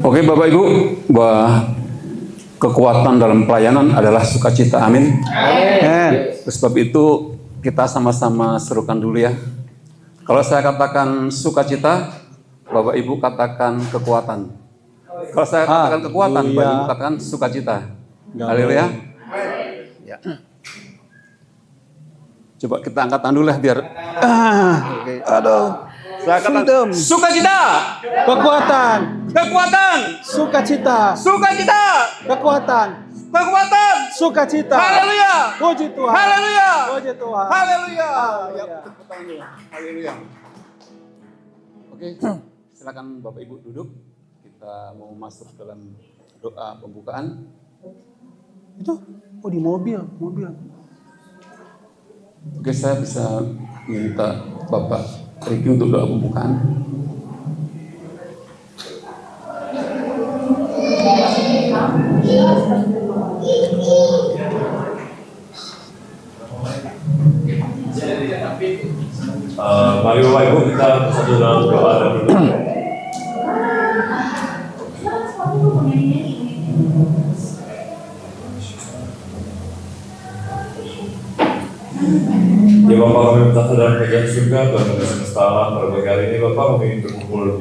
Oke Bapak Ibu, bahwa kekuatan dalam pelayanan adalah sukacita, amin. Amin. Sebab itu kita sama-sama serukan dulu ya. Kalau saya katakan sukacita, Bapak Ibu katakan kekuatan. Kalau saya katakan kekuatan, Bapak Ibu katakan sukacita. Haleluya. Ya. Coba kita angkat tangan dulu lah biar. Aduh. Saya katakan sukacita, kekuatan, sukacita, kekuatan, sukacita. Haleluya. Puji Tuhan. Haleluya. Puji Tuhan. Haleluya. Oke, silakan Bapak Ibu duduk. Kita mau masuk dalam doa pembukaan. Itu, di mobil. Oke, saya bisa minta Bapak Riki untuk doa pembukaan. Mari Bapak Ibu kita bersatu dalam doa dan berdoa. Ya Bapak, kami bertata dalam kerajaan surga, Tuhan kami semesta alam. Pada pagi hari ini Bapak, kami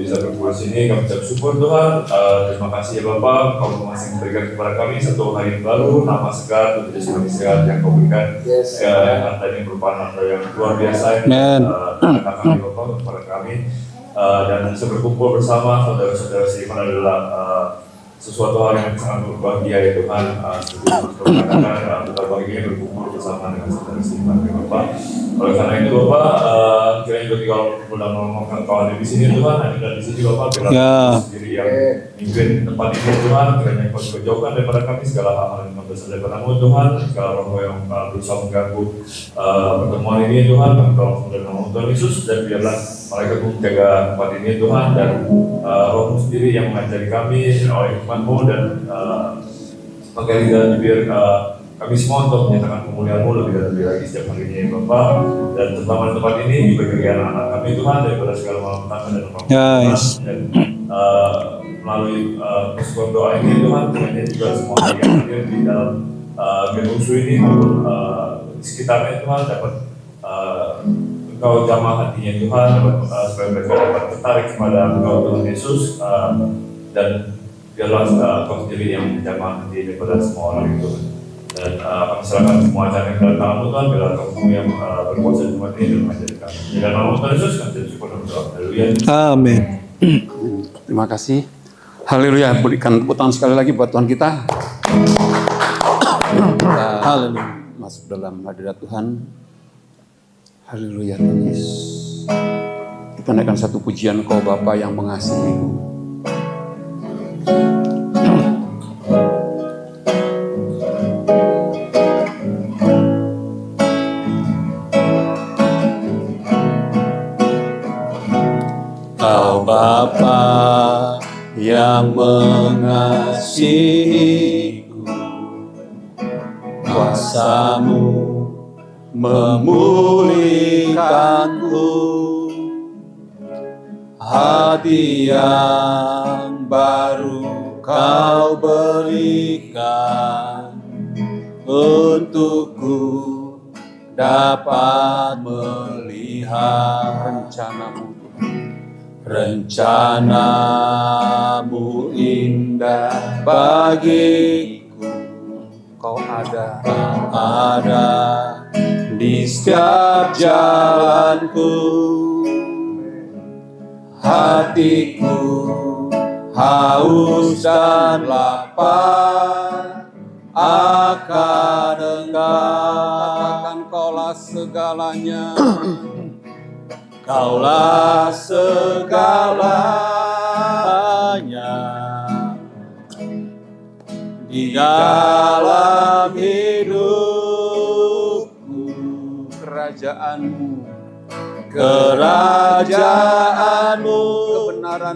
bisa berkumpul sini. Kami ucap syukur Tuhan. Terima kasih ya Bapak, Kau masih memberikan kepada kami satu hari yang baru, nama segar, untuk jasmani sehat yang Kau berikan. Yang hartanya merupakan harta yang luar biasa. Anak kami Bapak, kepada kami. Dan bisa berkumpul bersama saudara-saudara seiman adalah sesuatu hal yang sangat berbahagia ya Tuhan. Seperti mengatakan kita bahagia berkumpul bersama dengan saudara seiman ya Bapak. Oleh karena itu Bapak, kiranya juga kalau mudah mengomongkan Kau ada di sini Tuhan, ada di sini Bapak, bila sendiri yang mimpin tempat ini Tuhan, kiranya Kau juga jauhkan daripada kami segala hal yang berasal daripada-Mu Tuhan, segala roh yang berusaha mengganggu pertemuan ini Tuhan, kami tolong dalam nama Tuhan Yesus, dan biarlah Malaikatmu menjaga tempat ini Tuhan, dan Roh-Mu sendiri yang mengajari kami oleh firman-Mu, dan pakai lidah biar kami semua untuk menyatakan kemuliaan-Mu lebih dan lebih lagi setiap hari ini Bapak, dan terutama di tempat ini dibagi anak-anak kami Tuhan daripada segala malapetaka dan apapun dan melalui persekutuan doa ini Tuhan, kiranya juga semua yang hadir di dalam gedung ini maupun di sekitarnya Tuhan dapat Engkau jamah hatinya Tuhan, supaya mereka dapat tertarik kepada Engkau Tuhan Yesus, dan biarlah Engkau sendiri yang menjamah hati daripada semua orang itu. Dan kami serahkan semua acara yang dalam nama Tuhan, biarlah Engkau yang berkuasa di tempat ini dan mengajar kami. Di dalam nama Tuhan Yesus, kami bersyukur dan berdoa. Haleluya. Amin. Terima kasih. Haleluya. Berikan tepuk tangan sekali lagi buat Tuhan kita. Kita masuk dalam hadirat Tuhan. Haleluya Tuhan Yesus. Kita naikkan satu pujian Kau Bapa yang mengasihi-Ku. Kau Bapa yang mengasihi-Ku, kuasa-Mu memulihkanku, hati yang baru Kau berikan untukku dapat melihat rencana-Mu indah bagiku. Kau ada di setiap jalanku, hatiku haus dan lapar akan Engkau. Katakan Kaulah segalanya, Kaulah segalanya di dalam hidupku. Kerajaanmu,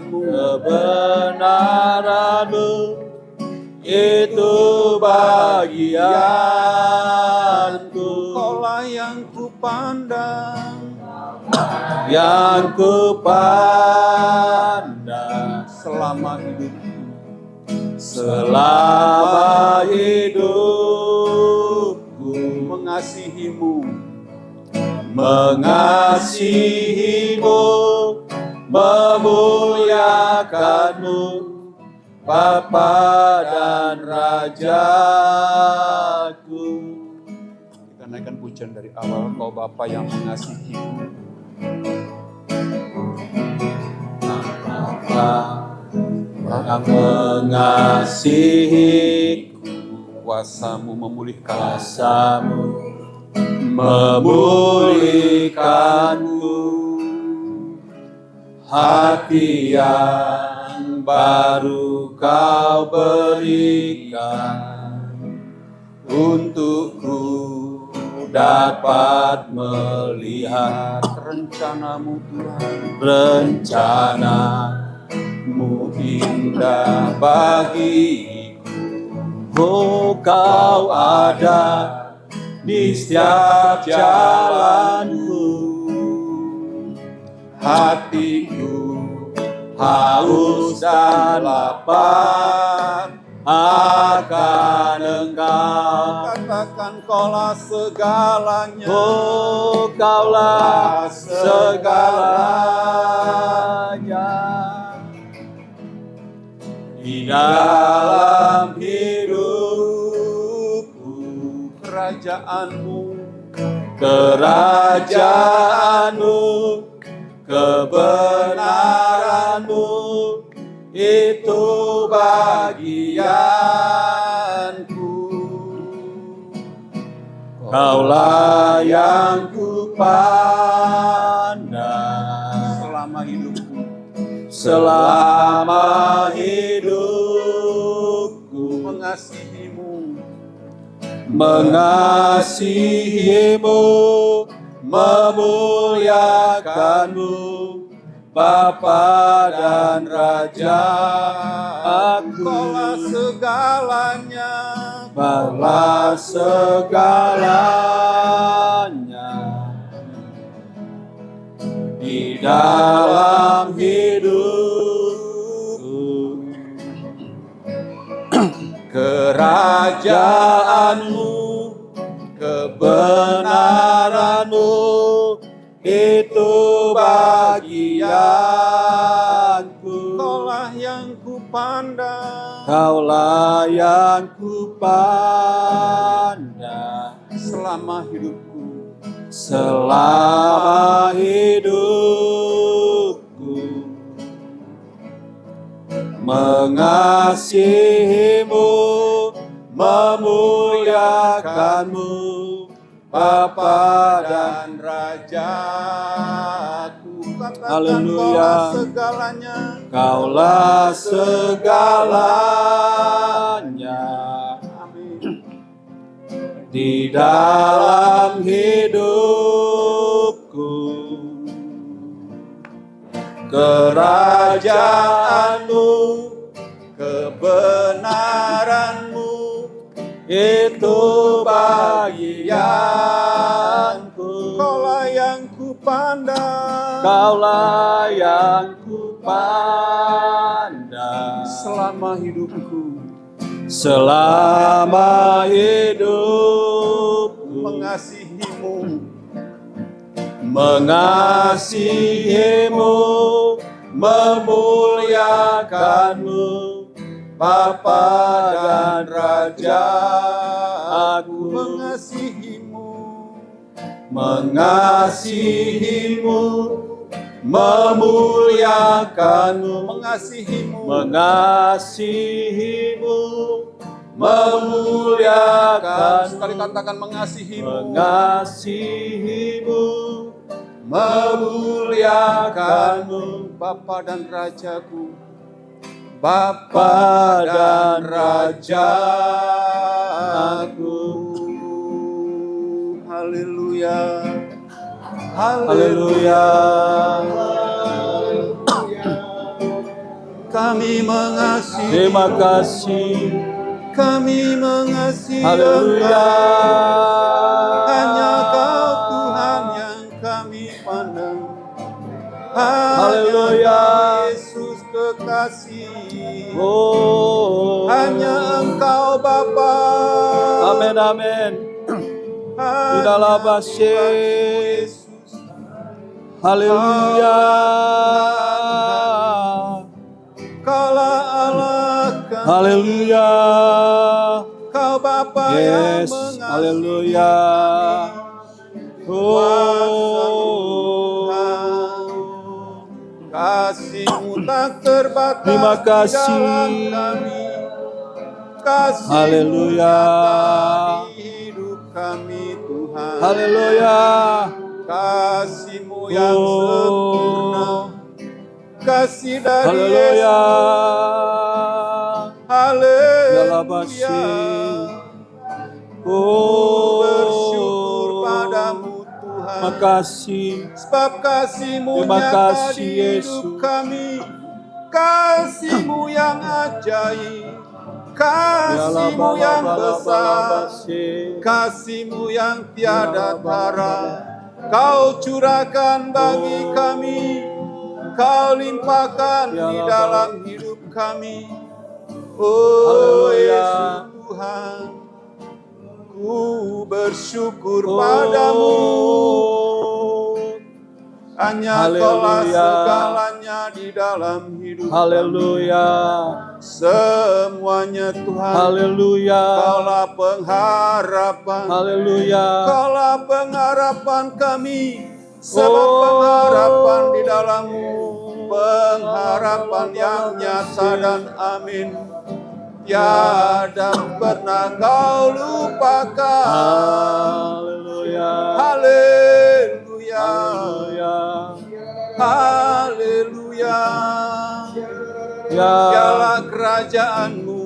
kebenaranmu, itu bagianku. Kaulah yang kupandang, yang kupandang selama hidup selama hidupku, mengasihimu, mengasihimu, memuliakanmu, Bapa dan Rajaku. Kita naikkan pujian dari awal. Kau Bapa yang mengasihimu, Bapa yang mengasihiku, kuasamu memulihkan, kuasamu memulihkanku, hati yang baru kau berikan, untukku dapat melihat rencanamu Tuhan, rencanamu indah bagiku. Oh, kau ada di setiap jalanku, hatiku haus dan lapar akan Engkau. katakan kaulah segalanya, Oh, kaulah segalanya di dalam hidupku, kerajaanmu, kerajaanmu, kebenaranmu, itu bagianku. Kaulah yang kupandang selama hidupku, selama hidupku, mengasihimu, mengasihimu, memuliakanmu, Bapa dan Raja aku. kaulah segalanya, Kaulah segalanya di dalam hidupku, kerajaanmu, kebenaranmu, itu bagianku. kaulah yang kupandang, Kaulah yang kupandang selama hidupku, selama hidupku, mengasihimu, memuliakanmu, Bapa dan Rajaku. Katakan Haleluya. kaulah segalanya, Kaulah segalanya amin. di dalam hidupku, kerajaanmu, kebenaranmu, itu bagianku. Kaulah yang kupandang, Kaulah yang kupandang selama hidupku, selama hidupku, mengasihimu, mengasihimu, memuliakanmu, Bapa dan Raja aku. mengasihimu, Mengasihimu, memuliakanmu, mengasihimu, mengasihimu, memuliakanmu. sekali katakan mengasihimu, Mengasihimu, memuliakanmu, Bapa dan Rajaku, Bapa dan Rajaku. Haleluya, Haleluya. Kami mengasihi, Terima kasih. kami mengasihi Haleluya. Engkau. Hanya Kau Tuhan yang kami pandang. Hanya Haleluya. Yesus kekasih. Oh, hanya Engkau Bapa. Amin, amin. Hanya Dalam Tuhan Yesus. Yesus. Haleluya. Kaulah Allah kami. Haleluya. Kau Bapa yang Yes. mengasihi Haleluya. kuasa Oh. Tuhan. Kasih-Mu tak terbatas Terima kasih. di dalam kami. Kasih-Mu Haleluya. nyata di hidup kami Tuhan. Haleluya. Kasih-Mu yang Oh. sempurna. Kasih dari Haleluya. Dalam Haleluya. Oh. Bersyukur padamu Tuhan. Makasih. Sebab kasih-Mu Terima nyata kasih, di hidup Yesus. kami. Kasih-Mu yang ajaib. Kasih-Mu yang besar. Kasih-Mu yang tiada tara. Kau curahkan bagi kami. Kau limpahkan di dalam hidup kami. Oh Haleluya. Yesus Tuhan, ku bersyukur padamu. Hanya Kaulah Haleluya. segalanya di dalam hidup Haleluya. semuanya Tuhan. Haleluya. Kaulah pengharapan. Haleluya. Kaulah pengharapan kami. Sebab pengharapan di dalam-Mu, pengharapan yang nyata dan amin, tiada pernah Kau lupakan. Haleluya. Haleluya. Haleluya. Haleluya. Ya. Biarlah kerajaan-Mu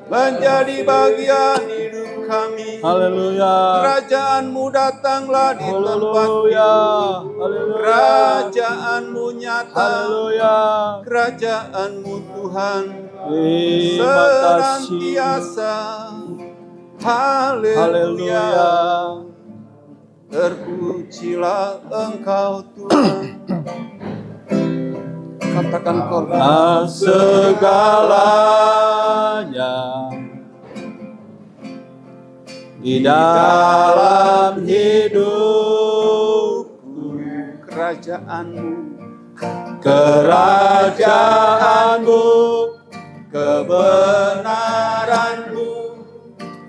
menjadi bagian hidup kami. Haleluya. Kerajaan-Mu datanglah di tempat Haleluya. ini. Haleluya. Kerajaan-Mu nyata. Haleluya. Kerajaan-Mu Tuhan Terima kasih. senantiasa. Haleluya. Haleluya. Terpujilah Engkau Tuhan. Katakan kau. Segalanya di dalam hidupku, Kerajaan-Mu, kerajaan-Mu, kebenaran-Mu,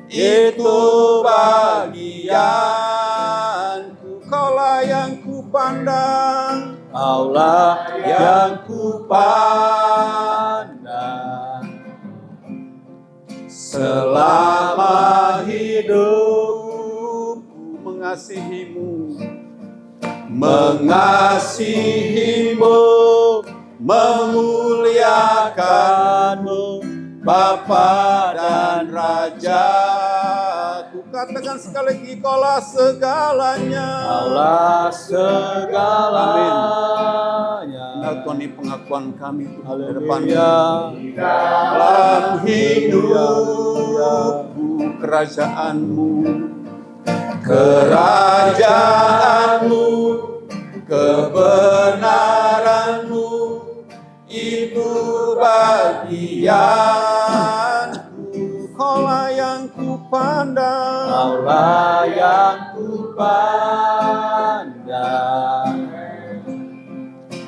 itu bagianku. Kaulah yang kupandang, Kaulah yang kupandang selama hidupku, mengasihi-Mu, mengasihi-Mu, memuliakan-Mu, Bapa dan Raja. katakan sekali lagi, Kaulah segalanya. Kaulah segalanya. Lakoni pengakuan kami Tuhan di depan Haleluya. dalam hidupku. Kerajaan-Mu, Kerajaan-Mu, kebenaran-Mu, itu bagianku. Kaulah yang kupandang, Kaulah yang kupandang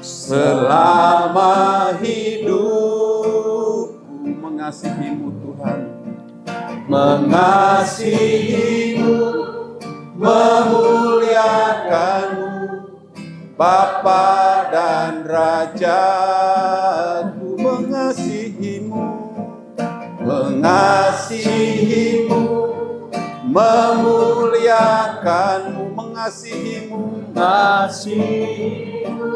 selama hidupku. Mengasihi-Mu Tuhan, mengasihi-Mu, memuliakan-Mu, Bapa dan Rajaku. Mengasihi-Mu, mengasihi-Mu, memuliakan-Mu, mengasihi-Mu, mengasihi-Mu,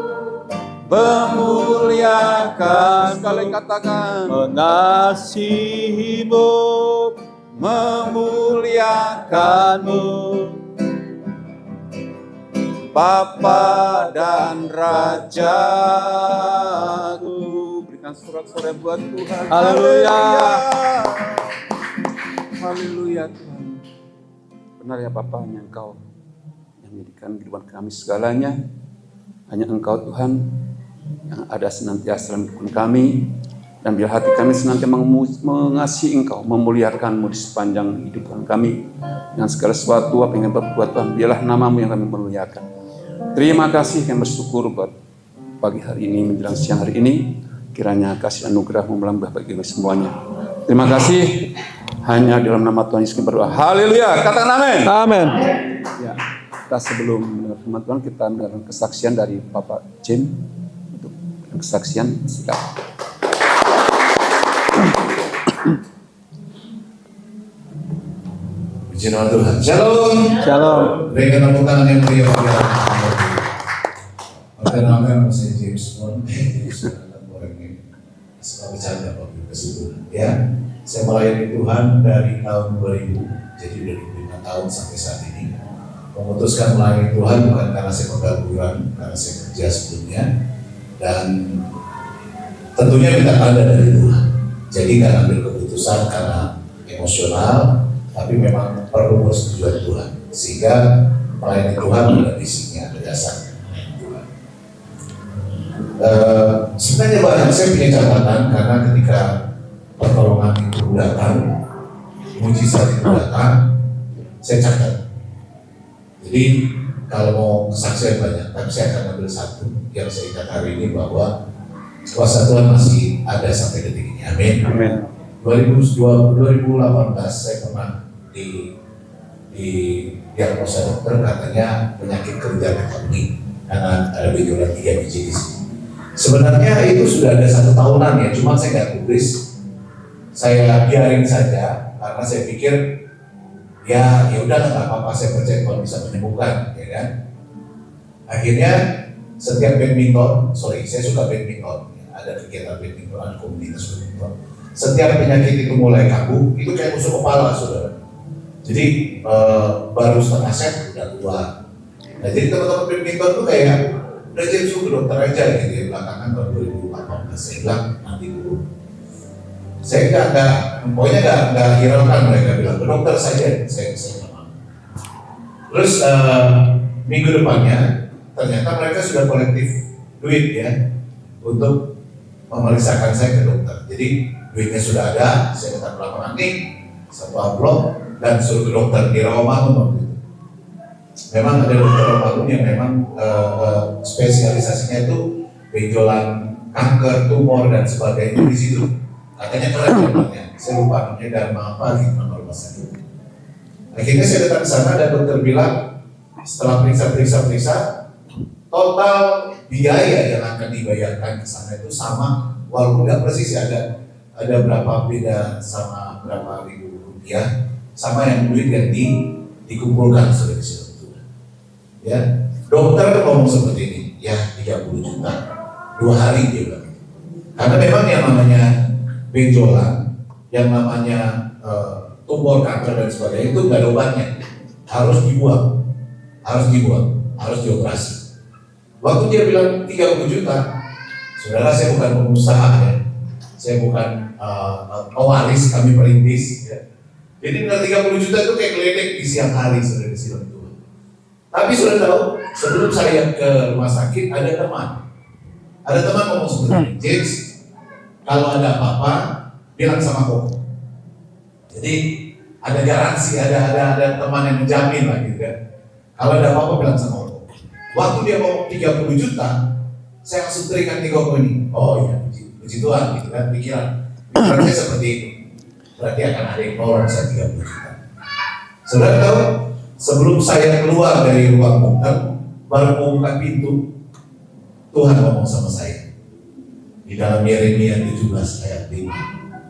memuliakan. Sekali katakan, mengasihi-Mu, memuliakan-Mu, Bapa dan Rajaku. Berikan sorak-sorai buat Tuhan. Haleluya. Haleluya Tuhan. Benar ya Bapa, hanya Engkau yang menjadikan kehidupan kami segalanya. Hanya Engkau Tuhan yang ada senantiasa dalam kehidupan kami. Dan biar hati kami senantiasa mengasihi Engkau, memuliakan-Mu di sepanjang hidup kami. Dengan segala sesuatu apa yang kami berbuat Tuhan, biarlah nama-Mu yang kami muliakan. Terima kasih, kami bersyukur buat pagi hari ini menjelang siang hari ini. Kiranya kasih anugerah-Mu melambah bagi kami semuanya. Terima kasih. Hanya dalam nama Tuhan Yesus kami berdoa. Haleluya. Katakan amin. Amin. Ya, kita sebelum mendengar firman Tuhan, kita mendengar kesaksian dari Bapak Jim. Untuk kesaksian, silakan. Puji nama Tuhan. Shalom. Shalom. Berikan tepuk tangan yang meriah bagi Allah. Perkenalkan, saya James Bond. Orang ini suka bercanda waktu ke situ. Ya, saya melayani Tuhan dari tahun 2000, jadi dari 5 tahun sampai saat ini. Memutuskan melayani Tuhan bukan karena saya pengangguran, karena saya kerja sebelumnya, dan tentunya minta tanda dari Tuhan. Jadi nggak ambil keputusan karena emosional, tapi memang perlu persetujuan Tuhan, sehingga melayani Tuhan ada visinya, ada dasarnya melayani Tuhan. Sebenarnya banyak saya punya catatan karena ketika pertolongan itu datang, mujizat itu datang, saya catat. Jadi kalau mau kesaksian banyak, tapi saya akan ambil satu yang saya ingat hari ini, bahwa kuasa Tuhan masih ada sampai detik ini. Amin. Amin. 2018 saya pernah di diagnosa dokter, katanya penyakit kelenjar getah karena ada benjolan 3 biji di sini. Sebenarnya itu sudah ada 1 tahunan ya, cuma saya nggak publis, saya biarin saja karena saya pikir ya udah nggak apa-apa, saya percaya Tuhan bisa menyembuhkan, ya kan. Akhirnya setiap badminton, saya suka badminton, ada kegiatan badminton, ada komunitas badminton. Setiap penyakit itu mulai kambuh, itu kayak musuh kepala, saudara. Jadi baru setengah set udah keluar. Nah, jadi teman-teman badminton tuh kayak udah jadi ke dokter aja gitu ya. Belakangan tahun 2018 saya bilang nanti dulu. Saya pokoknya nggak hiraukan, mereka bilang ke dokter saja. Saya nggak mau. Terus minggu depannya ternyata mereka sudah kolektif duit ya untuk memeriksakan saya ke dokter. Jadi duitnya sudah ada, saya minta laporan nih 1 amplop dan suruh ke dokter di Rawamangun waktu itu. Memang ada dokter Rawamangun yang memang spesialisasinya itu benjolan, kanker, tumor dan sebagainya di situ. Katanya keren dokternya, saya lupa namanya Dharma apa gitu nama rumah sakit. Akhirnya saya datang ke sana dan dokter bilang setelah periksa total biaya yang akan dibayarkan ke sana itu sama, walaupun nggak persis ada berapa beda sama berapa ribu rupiah, sama yang duit yang dikumpulkan sudah disitu. Ya, dokter ngomong seperti ini, ya 30 juta 2 hari dia bilang. Karena memang yang namanya benjolan, yang namanya tumor, kanker dan sebagainya itu nggak ada obatnya, harus dibuang, harus dioperasi. Waktu dia bilang 30 juta, saudara, saya bukan pengusaha ya, saya bukan pewaris, kami perintis ya. Jadi dengan 30 juta itu kayak geledek di siang hari sudah disiram Tuhan. Tapi sudah tahu, sebelum saya ke rumah sakit ada teman ngomong seperti ini, James, kalau ada apa-apa bilang sama Koko. Jadi ada garansi, ada teman yang menjamin lah gitu kan. Kalau ada apa-apa bilang sama Koko. Waktu dia mau 30 juta, saya langsung terikan di Koko ini. Oh iya, puji Tuhan gitu kan, pikirannya seperti itu. Berarti akan ada yang nolong saya 30 juta. Saudara tahu, sebelum saya keluar dari ruang dokter, baru mau buka pintu, Tuhan ngomong sama saya di dalam Yeremia 17 ayat 5, 6,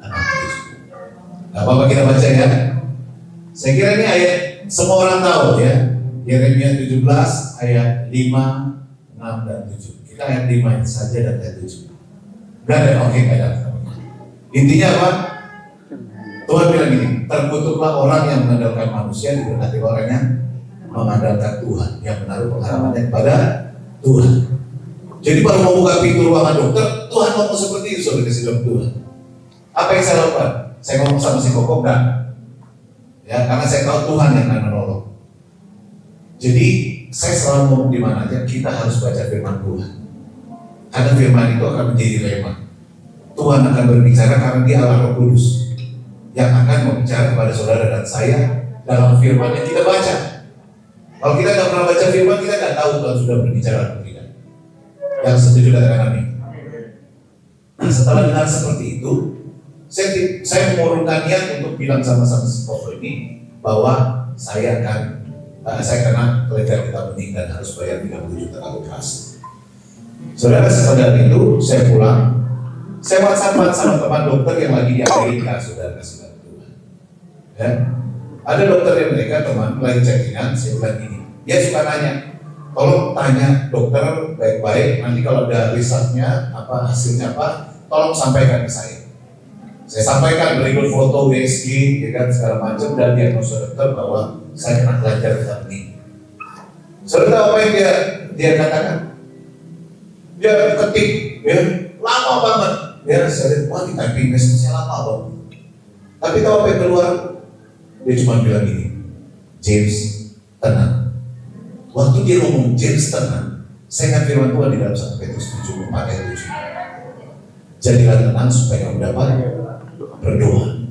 7. Gak apa-apa kita baca ya. Saya kira ini ayat semua orang tahu ya. Yeremia 17 ayat 5, 6 dan 7. Kita ayat 5 saja dan ayat 7. Gak ada, oke, gak ada. Intinya apa? Tuhan bilang gini, terkutuklah orang yang mengandalkan manusia, diberkati orang yang mengandalkan Tuhan, yang menaruh pengharapannya kepada Tuhan. Jadi baru mau buka pintu ruangan dokter, Tuhan ngomong seperti itu, saudara kasih dalam Tuhan. Apa yang saya lakukan? Saya ngomong sama si Koko, enggak. Ya, karena saya tahu Tuhan yang akan menolong. Jadi saya selalu ngomong di mana aja, kita harus baca firman Tuhan. Karena firman itu akan menjadi rema. Tuhan akan berbicara karena Dia Allah Roh Kudus yang akan berbicara kepada saudara dan saya dalam firman yang kita baca. Kalau kita nggak pernah baca firman, kita nggak tahu Tuhan sudah berbicara atau tidak. Yang setuju katakan amin. Nah, setelah dengar seperti itu, saya mengurungkan niat untuk bilang sama-sama si Koko ini bahwa saya kena keletihan kita bening dan harus bayar 30 juta kalau keras. Saudara, setelah itu saya pulang, saya WhatsApp sama teman dokter yang lagi di Amerika, saudara kasih tahu Tuhan. Ya, ada dokter yang mereka teman lagi chattingan, saya bilang gini, dia suka nanya, tolong tanya dokter baik-baik, nanti kalau ada risetnya apa hasilnya apa, tolong sampaikan ke saya. Saya sampaikan berikut foto USG, ya kan segala macam dan diagnosa dokter bahwa saya kena kelenjar getah bening. Saudara tahu apa yang dia katakan? Dia ketik, ya lama banget. Ya saya lihat, wah di typing message-nya lama banget. Tapi tahu apa yang keluar? Dia cuma bilang gini, James tenang. Waktu dia ngomong James tenang, saya ingat firman Tuhan di dalam 1 Petrus 7 ayat 7. Jadilah tenang supaya kamu dapat berdoa.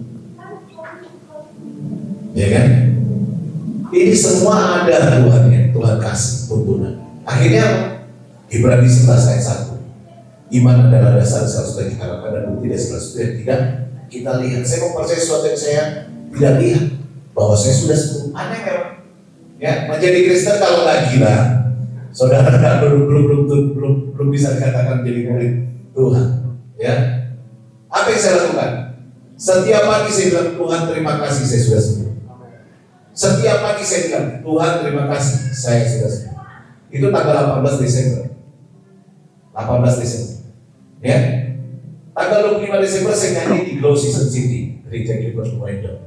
Ya kan? Ini semua ada Tuhannya, Tuhan kasih tuntunan. Akhirnya Ibrani 11 ayat 1. Iman adalah dasar sesuatu yang kita harapkan dan bukti dari sesuatu yang tidak kita lihat. Saya mau percaya sesuatu yang saya tidak lihat, bahwa saya sudah sembuh. Aneh memang. Ya, menjadi Kristen kalau nggak gila, saudara belum bisa dikatakan menjadi murid Tuhan. Ya, apa yang saya lakukan? Setiap pagi saya bilang, Tuhan terima kasih saya sudah sembuh. Setiap pagi saya bilang, Tuhan terima kasih saya sudah sembuh. Itu tanggal 18 Desember. 18 Desember. Ya. Tanggal 25 Desember saya nyanyi di Glow Season City dari Jackie Bertuaido.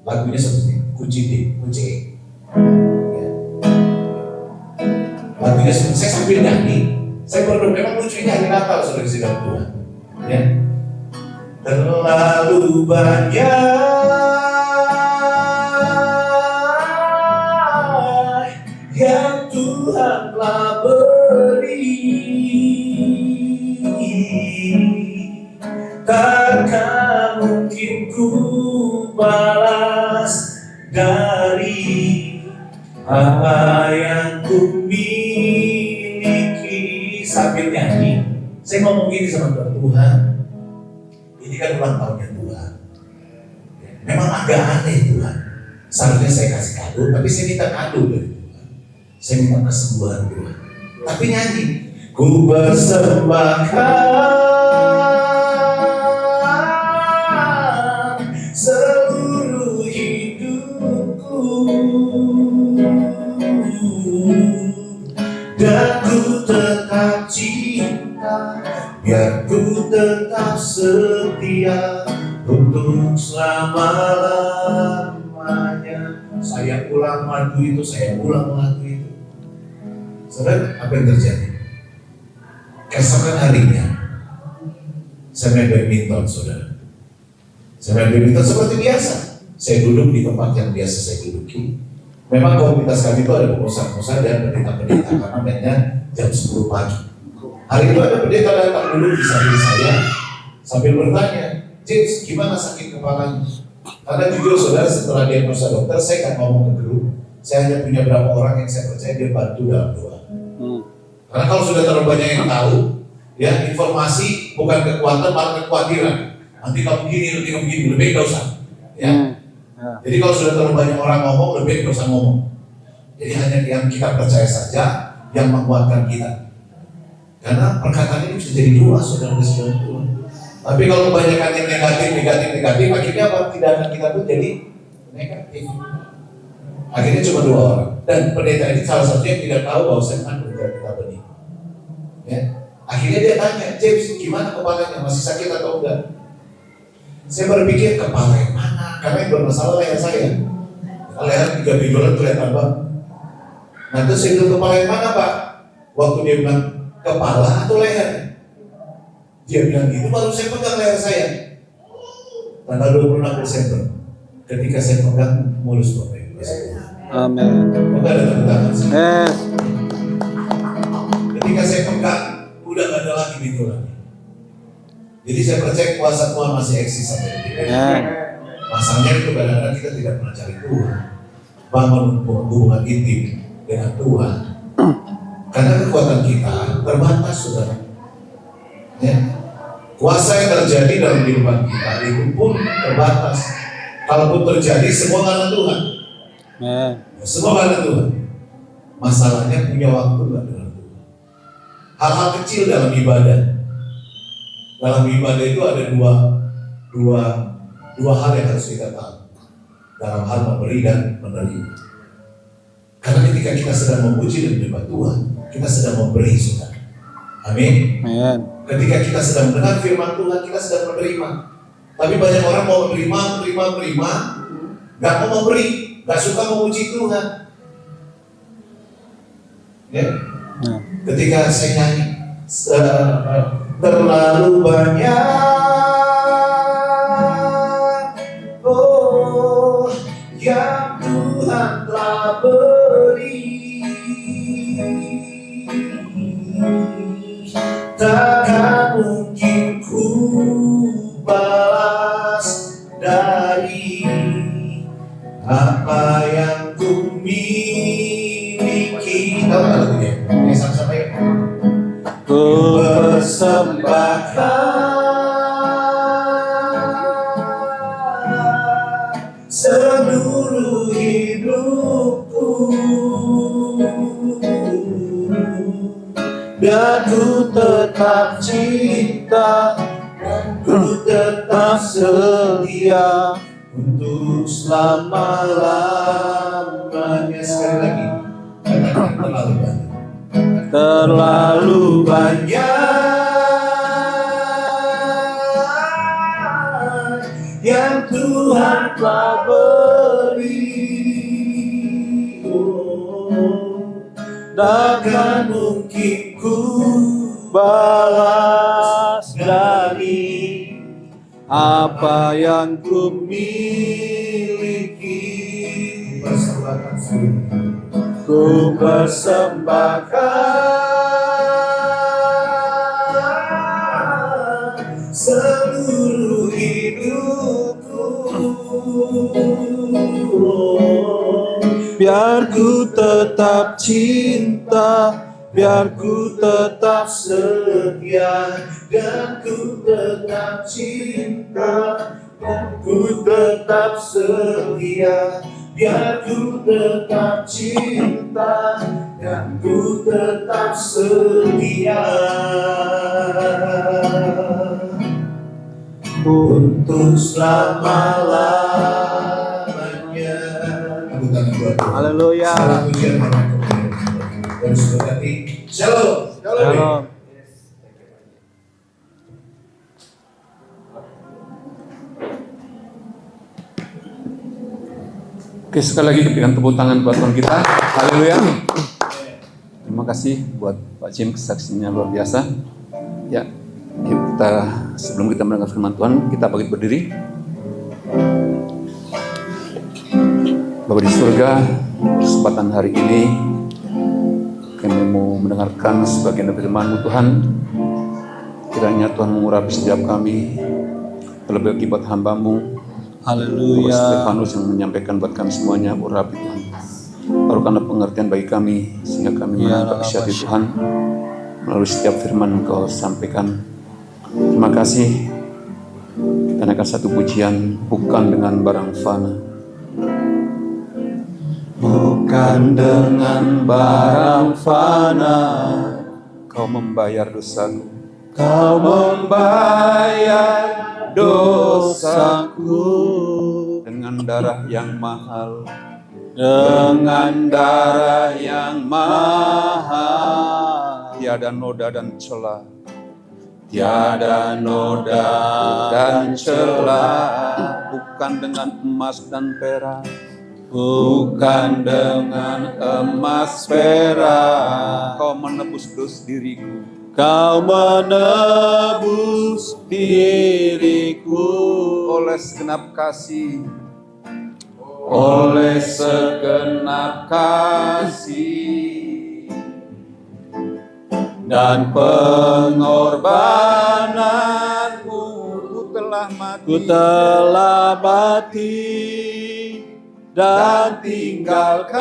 Lagunya seperti kunci D, kunci E. Ya. Lagunya seperti saya sambil nyanyi. Saya berdoa, memang lucunya hari Natal sudah disediakan Tuhan. Ya. Terlalu banyak yang Tuhan telah beri, takkan mungkin ku balas dari apa yang ku miliki. Sambil nyanyi, saya ngomong gini sama Tuhan, Tuhan, ini kan ulang tahunnya Tuhan. Memang agak aneh Tuhan. Seharusnya saya kasih kado, tapi saya minta kado dari Tuhan. Saya minta kesembuhan Tuhan. Tapi nyanyi, ku persembahkan seluruh hidupku dan ku tetap cinta, biar ku tetap setia untuk selama-lamanya. Saya ulang lagu itu, saya ulang lagu itu. Saudara, apa yang terjadi? Keesokan harinya, saya main badminton, saudara. Saya main badminton seperti biasa. Saya duduk di tempat yang biasa saya duduki. Memang komunitas kami itu ada pengusaha-pengusaha dan pendeta-pendeta, karena mainnya jam 10 pagi. Hari itu ada pendeta datang dulu di samping saya sambil bertanya, James, gimana sakit kepalanya? Karena jujur saudara, setelah diagnosa dokter, saya nggak ngomong ke grup. Saya hanya punya beberapa orang yang saya percaya dia bantu dalam doa. Karena kalau sudah terlalu banyak yang tahu, ya informasi bukan kekuatan, malah kekhawatiran. Nanti kamu gini, lebih nggak usah. Ya. Jadi kalau sudah terlalu banyak orang ngomong, lebih nggak usah ngomong. Jadi hanya yang kita percaya saja yang menguatkan kita. Karena perkataan ini bisa jadi doa, saudara Tuhan. Tapi kalau kebanyakan yang negatif, akhirnya apa? Tindakan kita pun jadi negatif. Akhirnya cuma 2 orang. Dan pendeta ini salah satunya tidak tahu bahwa saya kan bekerja kita benih. Ya. Akhirnya dia tanya, James, gimana kepalanya? Masih sakit atau enggak? Saya berpikir kepala yang mana? Karena yang bermasalah leher saya. Leher 3 benjolan kelihatan banget. Nah terus saya bilang, kepala yang mana Pak? Waktu dia bilang kepala atau leher? Dia bilang gitu, baru saya pegang leher saya. Tanggal 26 Desember, ketika saya pegang mulus Bapak Ibu. Amin. Enggak ada tepuk tangan sih. Yes. Ketika saya pegang, udah gak ada lagi benjolan. Jadi saya percaya kuasa Tuhan masih eksis sampai detik ini. Masalahnya itu kadang-kadang kita tidak pernah cari Tuhan, bangun hubungan intim dengan Tuhan. Karena kekuatan kita terbatas, saudara. Ya. Kuasa yang terjadi dalam kehidupan kita itu pun terbatas. Kalaupun terjadi, semua karena Tuhan. Semua karena Tuhan. Masalahnya punya waktu nggak dengan Tuhan. Hal-hal kecil dalam ibadah. Dalam ibadah itu ada dua hal yang harus kita tahu. Dalam hal memberi dan menerima. Karena ketika kita sedang memuji dan menyembah Tuhan, kita sedang memberi, saudara. Amin. Ketika kita sedang mendengar firman Tuhan, kita sedang menerima. Tapi banyak orang mau menerima, nggak mau memberi, nggak suka memuji Tuhan. Ya. Ketika saya nyanyi, terlalu banyak, oh, yang Tuhan telah beri. Takkan mungkin ku balas dari apa yang ku miliki. Tahu nggak lagunya? Ini sama-sama ya. Ku persembahkan seluruh hidupku. Dan ku tetap cinta, dan ku tetap setia untuk selama-lamanya. Sekali lagi, katakan terlalu banyak. Terlalu banyak yang Tuhan telah beri. Takkan mungkin ku balas dari apa yang ku miliki. Ku persembahkan seluruh hidupku. Biar ku tetap cinta, biar ku tetap setia, dan ku tetap cinta, dan ku tetap setia. Biar ku tetap cinta, dan ku tetap setia untuk selama-lamanya. Haleluya. Shalom. Shalom. Oke, sekali lagi berikan tepuk tangan buat Tuhan kita. Haleluya. Terima kasih buat Pak Jim, kesaksiannya luar biasa. Ya, kita sebelum kita mendengar firman Tuhan, kita bangkit berdiri. Bapa di surga, kesempatan hari ini kami mau mendengarkan sebagian dari firman-Mu Tuhan. Kiranya Tuhan mengurapi setiap kami, terlebih akibat hamba-Mu. Haleluya. Stefanus yang menyampaikan buat kami semuanya, urapi Tuhan. Taruhkanlah pengertian bagi kami, sehingga kami menangkap isi hati Tuhan melalui setiap firman Engkau sampaikan. Terima kasih. Kita naikkan satu pujian, bukan dengan barang fana. Bukan dengan barang fana, Kau membayar dosaku. Kau membayar dosaku dengan darah yang mahal, dengan darah yang mahal. Tiada noda dan celah, tiada noda dan celah. Bukan dengan emas dan perak, bukan dengan emas perak. Kau menebus dos diriku, Kau menebus diriku oleh segenap kasih, oleh segenap kasih dan pengorbananmu telah mati, ku telah mati dan tinggalkan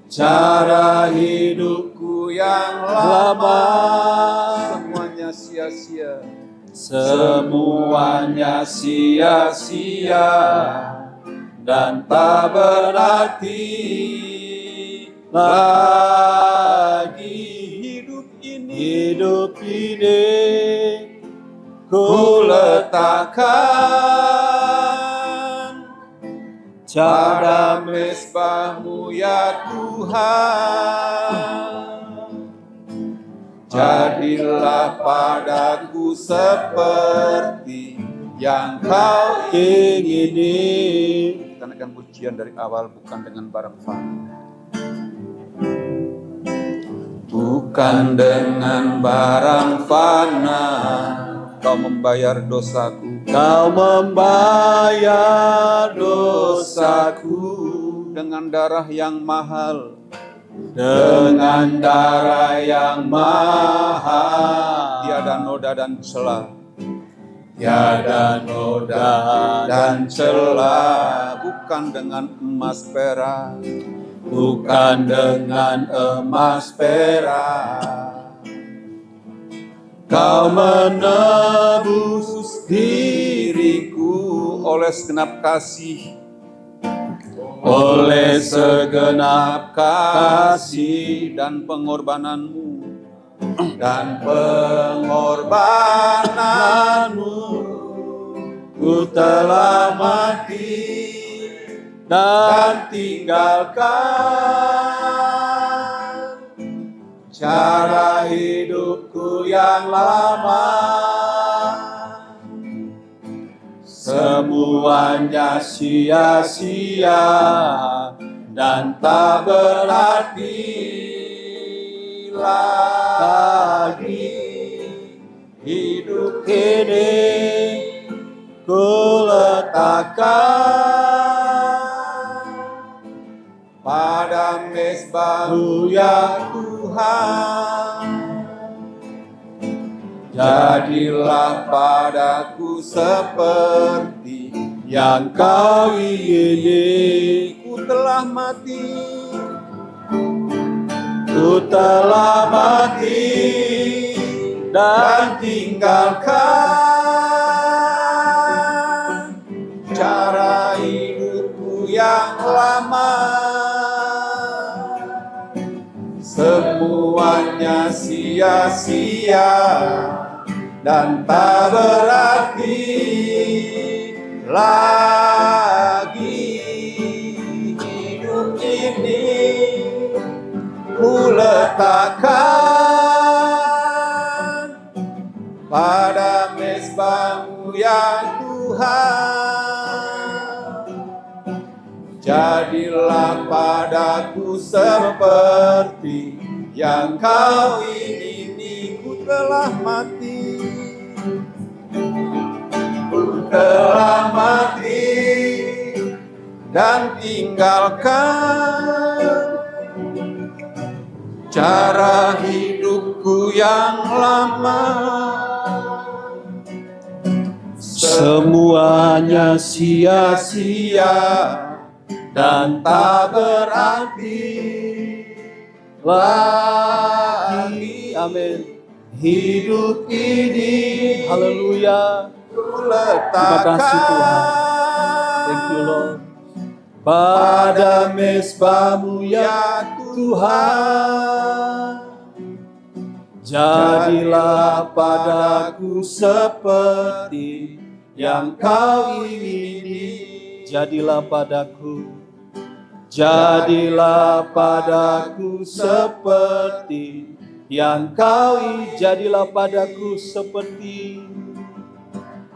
cara hidupku yang lama. semuanya sia-sia. Semuanya sia-sia dan tak berarti lagi. Hidup ini ku letakkan pada mezbah-Mu ya Tuhan. Jadilah padaku seperti yang Kau ingini. Kita naikkan pujian dari awal, bukan dengan barang fana. Bukan dengan barang fana Kau membayar dosaku, Kau membayar dosaku dengan darah yang mahal, dengan darah yang mahal. tiada noda dan celah, Tiada noda dan celah, bukan dengan emas perak, bukan dengan emas perak. Kau menebus diriku oleh segenap kasih, oleh segenap kasih dan pengorbananmu, dan pengorbananmu. Ku telah mati dan tinggalkan cara hidupku yang lama. Semuanya sia-sia dan tak berarti lagi. Hidup ini ku letakkan pada mezbah-Mu ya Tuhan. jadilah padaku seperti yang Kau ingini. ku telah mati, Ku telah mati dan tinggalkan cara hidupku yang lama, semuanya sia-sia dan tak berarti lagi. Hidup ini ku letakkan pada mezbah-Mu ya Tuhan. Jadilah padaku seperti yang Kau ingini. Ku telah mati, ku telah mati dan tinggalkan cara hidupku yang lama. semuanya sia-sia Dan tak berarti lagi. Amin. hidup ini. Haleluya. Ku Terima kasih Tuhan. Thank you Lord. Pada mezbah-Mu ya Tuhan. Jadilah padaku seperti yang Kau ingini. Jadilah padaku, jadilah padaku seperti yang Kau ingini. Jadilah padaku seperti,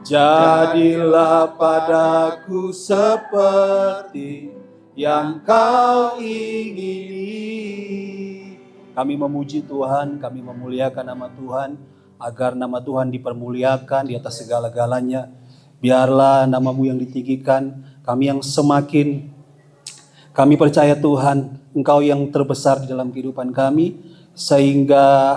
jadilah padaku seperti yang Kau ingini. Kami memuji Tuhan, kami memuliakan nama Tuhan, agar nama Tuhan dipermuliakan di atas segala-galanya. Biarlah nama-Mu yang ditinggikan, kami yang semakin, kami percaya Tuhan, Engkau yang terbesar di dalam kehidupan kami, sehingga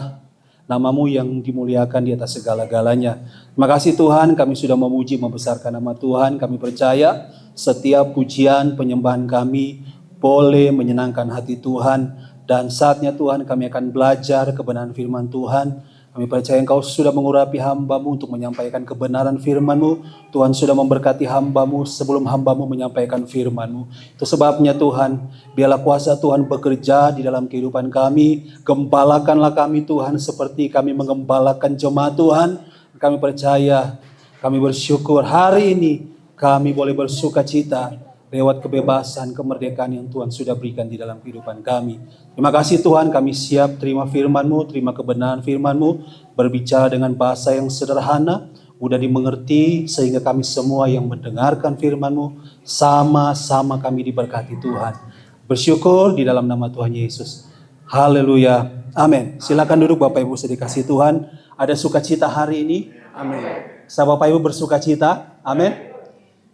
Nama-Mu yang dimuliakan di atas segala-galanya. Terima kasih Tuhan, kami sudah memuji, membesarkan nama Tuhan. Kami percaya setiap pujian, penyembahan kami boleh menyenangkan hati Tuhan. Dan saatnya Tuhan kami akan belajar kebenaran firman Tuhan. Kami percaya Engkau sudah mengurapi hamba-Mu untuk menyampaikan kebenaran firman-Mu. Tuhan sudah memberkati hamba-Mu sebelum hamba-Mu menyampaikan firman-Mu. Itu sebabnya Tuhan, biarlah kuasa Tuhan bekerja di dalam kehidupan kami. Gembalakanlah kami Tuhan seperti kami menggembalakan jemaat Tuhan. Kami percaya, kami bersyukur hari ini kami boleh bersuka cita lewat kebebasan, kemerdekaan yang Tuhan sudah berikan di dalam kehidupan kami. Terima kasih Tuhan, kami siap terima firman-Mu, terima kebenaran firman-Mu, berbicara dengan bahasa yang sederhana, mudah dimengerti, sehingga kami semua yang mendengarkan firman-Mu, sama-sama kami diberkati Tuhan. Bersyukur di dalam nama Tuhan Yesus. Haleluya. Amin. Silakan duduk Bapak Ibu sudah dikasih Tuhan. Ada sukacita hari ini. Amin. Saya Bapak Ibu bersuka cita. Amin.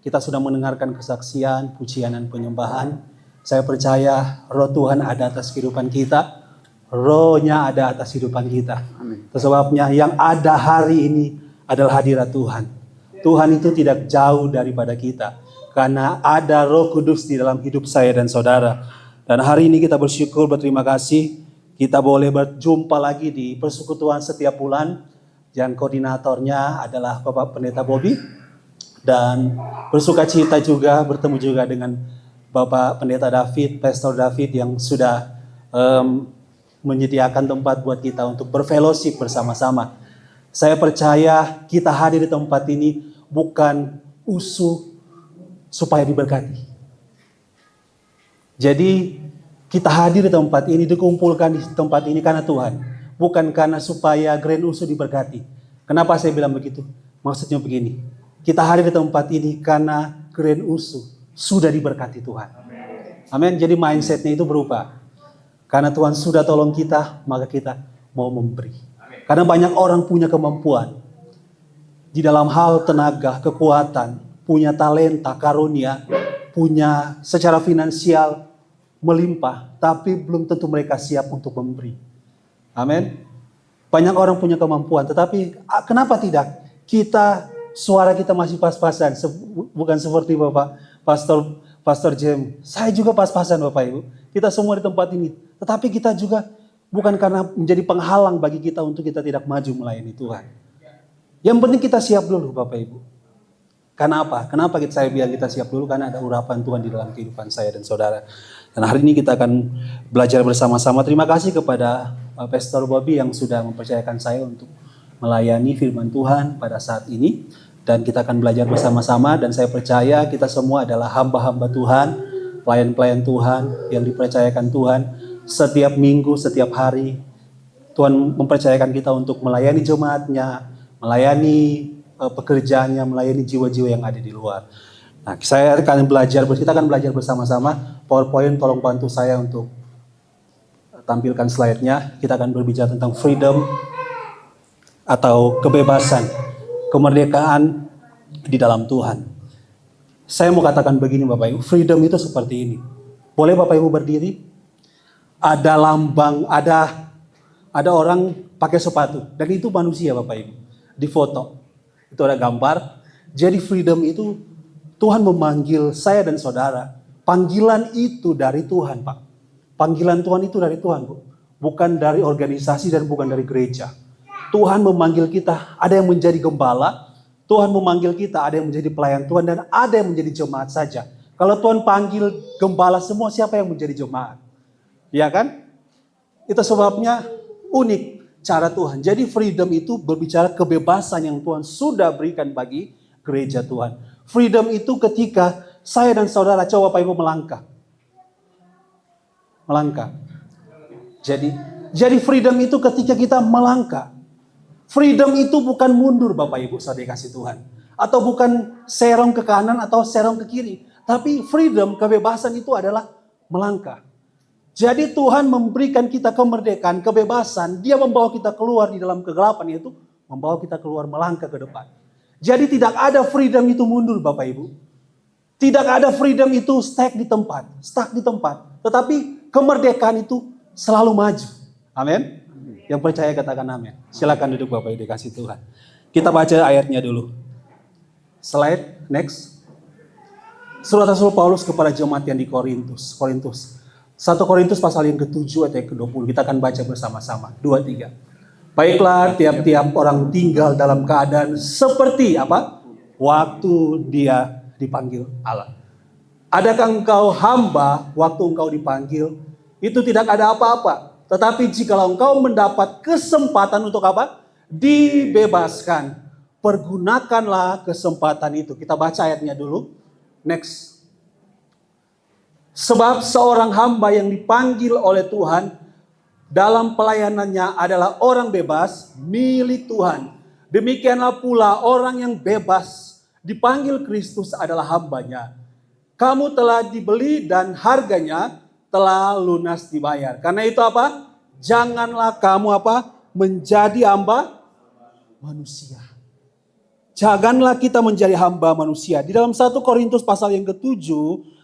Kita sudah mendengarkan kesaksian, pujian, dan penyembahan. Saya percaya roh Tuhan ada atas kehidupan kita. Roh-Nya ada atas kehidupan kita. Amin. Sebabnya yang ada hari ini adalah hadirat Tuhan. Tuhan itu tidak jauh daripada kita. Karena ada Roh Kudus di dalam hidup saya dan saudara. Dan hari ini kita bersyukur, berterima kasih. Kita boleh berjumpa lagi di persekutuan setiap bulan. Dan koordinatornya adalah Bapak Pendeta Bobby. Dan bersuka cita juga bertemu juga dengan Bapak Pendeta David, Pastor David yang sudah menyediakan tempat buat kita untuk berfellowship bersama-sama. Saya percaya kita hadir di tempat ini bukan supaya diberkati. Jadi kita hadir di tempat ini, dikumpulkan di tempat ini karena Tuhan. Bukan karena supaya Grand Usu diberkati. Kenapa saya bilang begitu? Maksudnya begini. Kita hadir di tempat ini karena Grand Usu sudah diberkati Tuhan. Amin. Jadi mindsetnya itu berubah. Karena Tuhan sudah tolong kita, maka kita mau memberi. Karena banyak orang punya kemampuan. Di dalam hal tenaga, kekuatan, punya talenta, karunia, punya secara finansial melimpah. Tapi belum tentu mereka siap untuk memberi. Amin. Banyak orang punya kemampuan, tetapi kenapa tidak? Suara kita masih pas-pasan, bukan seperti Bapak Pastor James. Saya juga pas-pasan Bapak Ibu. Kita semua di tempat ini. Tetapi kita juga bukan karena menjadi penghalang bagi kita untuk kita tidak maju melayani Tuhan. Yang penting kita siap dulu Bapak Ibu. Karena apa? Kenapa saya bilang kita siap dulu? Karena ada urapan Tuhan di dalam kehidupan saya dan saudara. Dan hari ini kita akan belajar bersama-sama. Terima kasih kepada Pastor Bobby yang sudah mempercayakan saya untuk melayani firman Tuhan pada saat ini. Dan kita akan belajar bersama-sama. Dan saya percaya kita semua adalah hamba-hamba Tuhan, pelayan-pelayan Tuhan yang dipercayakan Tuhan. Setiap minggu, setiap hari Tuhan mempercayakan kita untuk melayani jemaatnya, melayani pekerjaannya, melayani jiwa-jiwa yang ada di luar. Nah, kita akan belajar bersama-sama. PowerPoint tolong bantu saya untuk tampilkan slide-nya. Kita akan berbicara tentang freedom atau kebebasan, kemerdekaan di dalam Tuhan. Saya mau katakan begini Bapak Ibu, freedom itu seperti ini. Boleh Bapak Ibu berdiri? Ada lambang, ada orang pakai sepatu, dan itu manusia Bapak Ibu. Di foto, itu ada gambar. Jadi freedom itu Tuhan memanggil saya dan saudara. Panggilan itu dari Tuhan Pak. Panggilan Tuhan itu dari Tuhan Bu. Bukan dari organisasi dan bukan dari gereja. Tuhan memanggil kita, ada yang menjadi gembala, Tuhan memanggil kita, ada yang menjadi pelayan Tuhan, dan ada yang menjadi jemaat saja. Kalau Tuhan panggil gembala semua, siapa yang menjadi jemaat? Ya kan? Itu sebabnya unik cara Tuhan. Jadi freedom itu berbicara kebebasan yang Tuhan sudah berikan bagi gereja Tuhan. Freedom itu ketika saya dan saudara, coba Bapak Ibu melangkah. Melangkah. Jadi freedom itu ketika kita melangkah. Freedom itu bukan mundur Bapak Ibu saudara kasih Tuhan. Atau bukan serong ke kanan atau serong ke kiri. Tapi freedom, kebebasan itu adalah melangkah. Jadi Tuhan memberikan kita kemerdekaan, kebebasan. Dia membawa kita keluar di dalam kegelapan, yaitu membawa kita keluar melangkah ke depan. Jadi tidak ada freedom itu mundur Bapak Ibu. Tidak ada freedom itu stuck di tempat. Tetapi kemerdekaan itu selalu maju. Amin. Yang percaya katakan amin. Silakan duduk Bapak Ibu dikasih Tuhan. Kita baca ayatnya dulu. Slide next. Surat Rasul Paulus kepada jemaat yang di Korintus. 1 Korintus pasal yang ke-7 ayat yang ke-20. Kita akan baca bersama-sama. 2, 3. Baiklah, tiap-tiap orang tinggal dalam keadaan seperti apa? Waktu dia dipanggil Allah. Adakah engkau hamba waktu engkau dipanggil? Itu tidak ada apa-apa. Tetapi jikalau engkau mendapat kesempatan untuk apa? Dibebaskan. Pergunakanlah kesempatan itu. Kita baca ayatnya dulu. Next. Sebab seorang hamba yang dipanggil oleh Tuhan dalam pelayanannya adalah orang bebas milik Tuhan. Demikianlah pula orang yang bebas dipanggil Kristus adalah hambanya. Kamu telah dibeli dan harganya telah lunas dibayar. Karena itu apa? Janganlah kamu apa? Menjadi hamba manusia. Janganlah kita menjadi hamba manusia. Di dalam 1 Korintus pasal yang ke-7,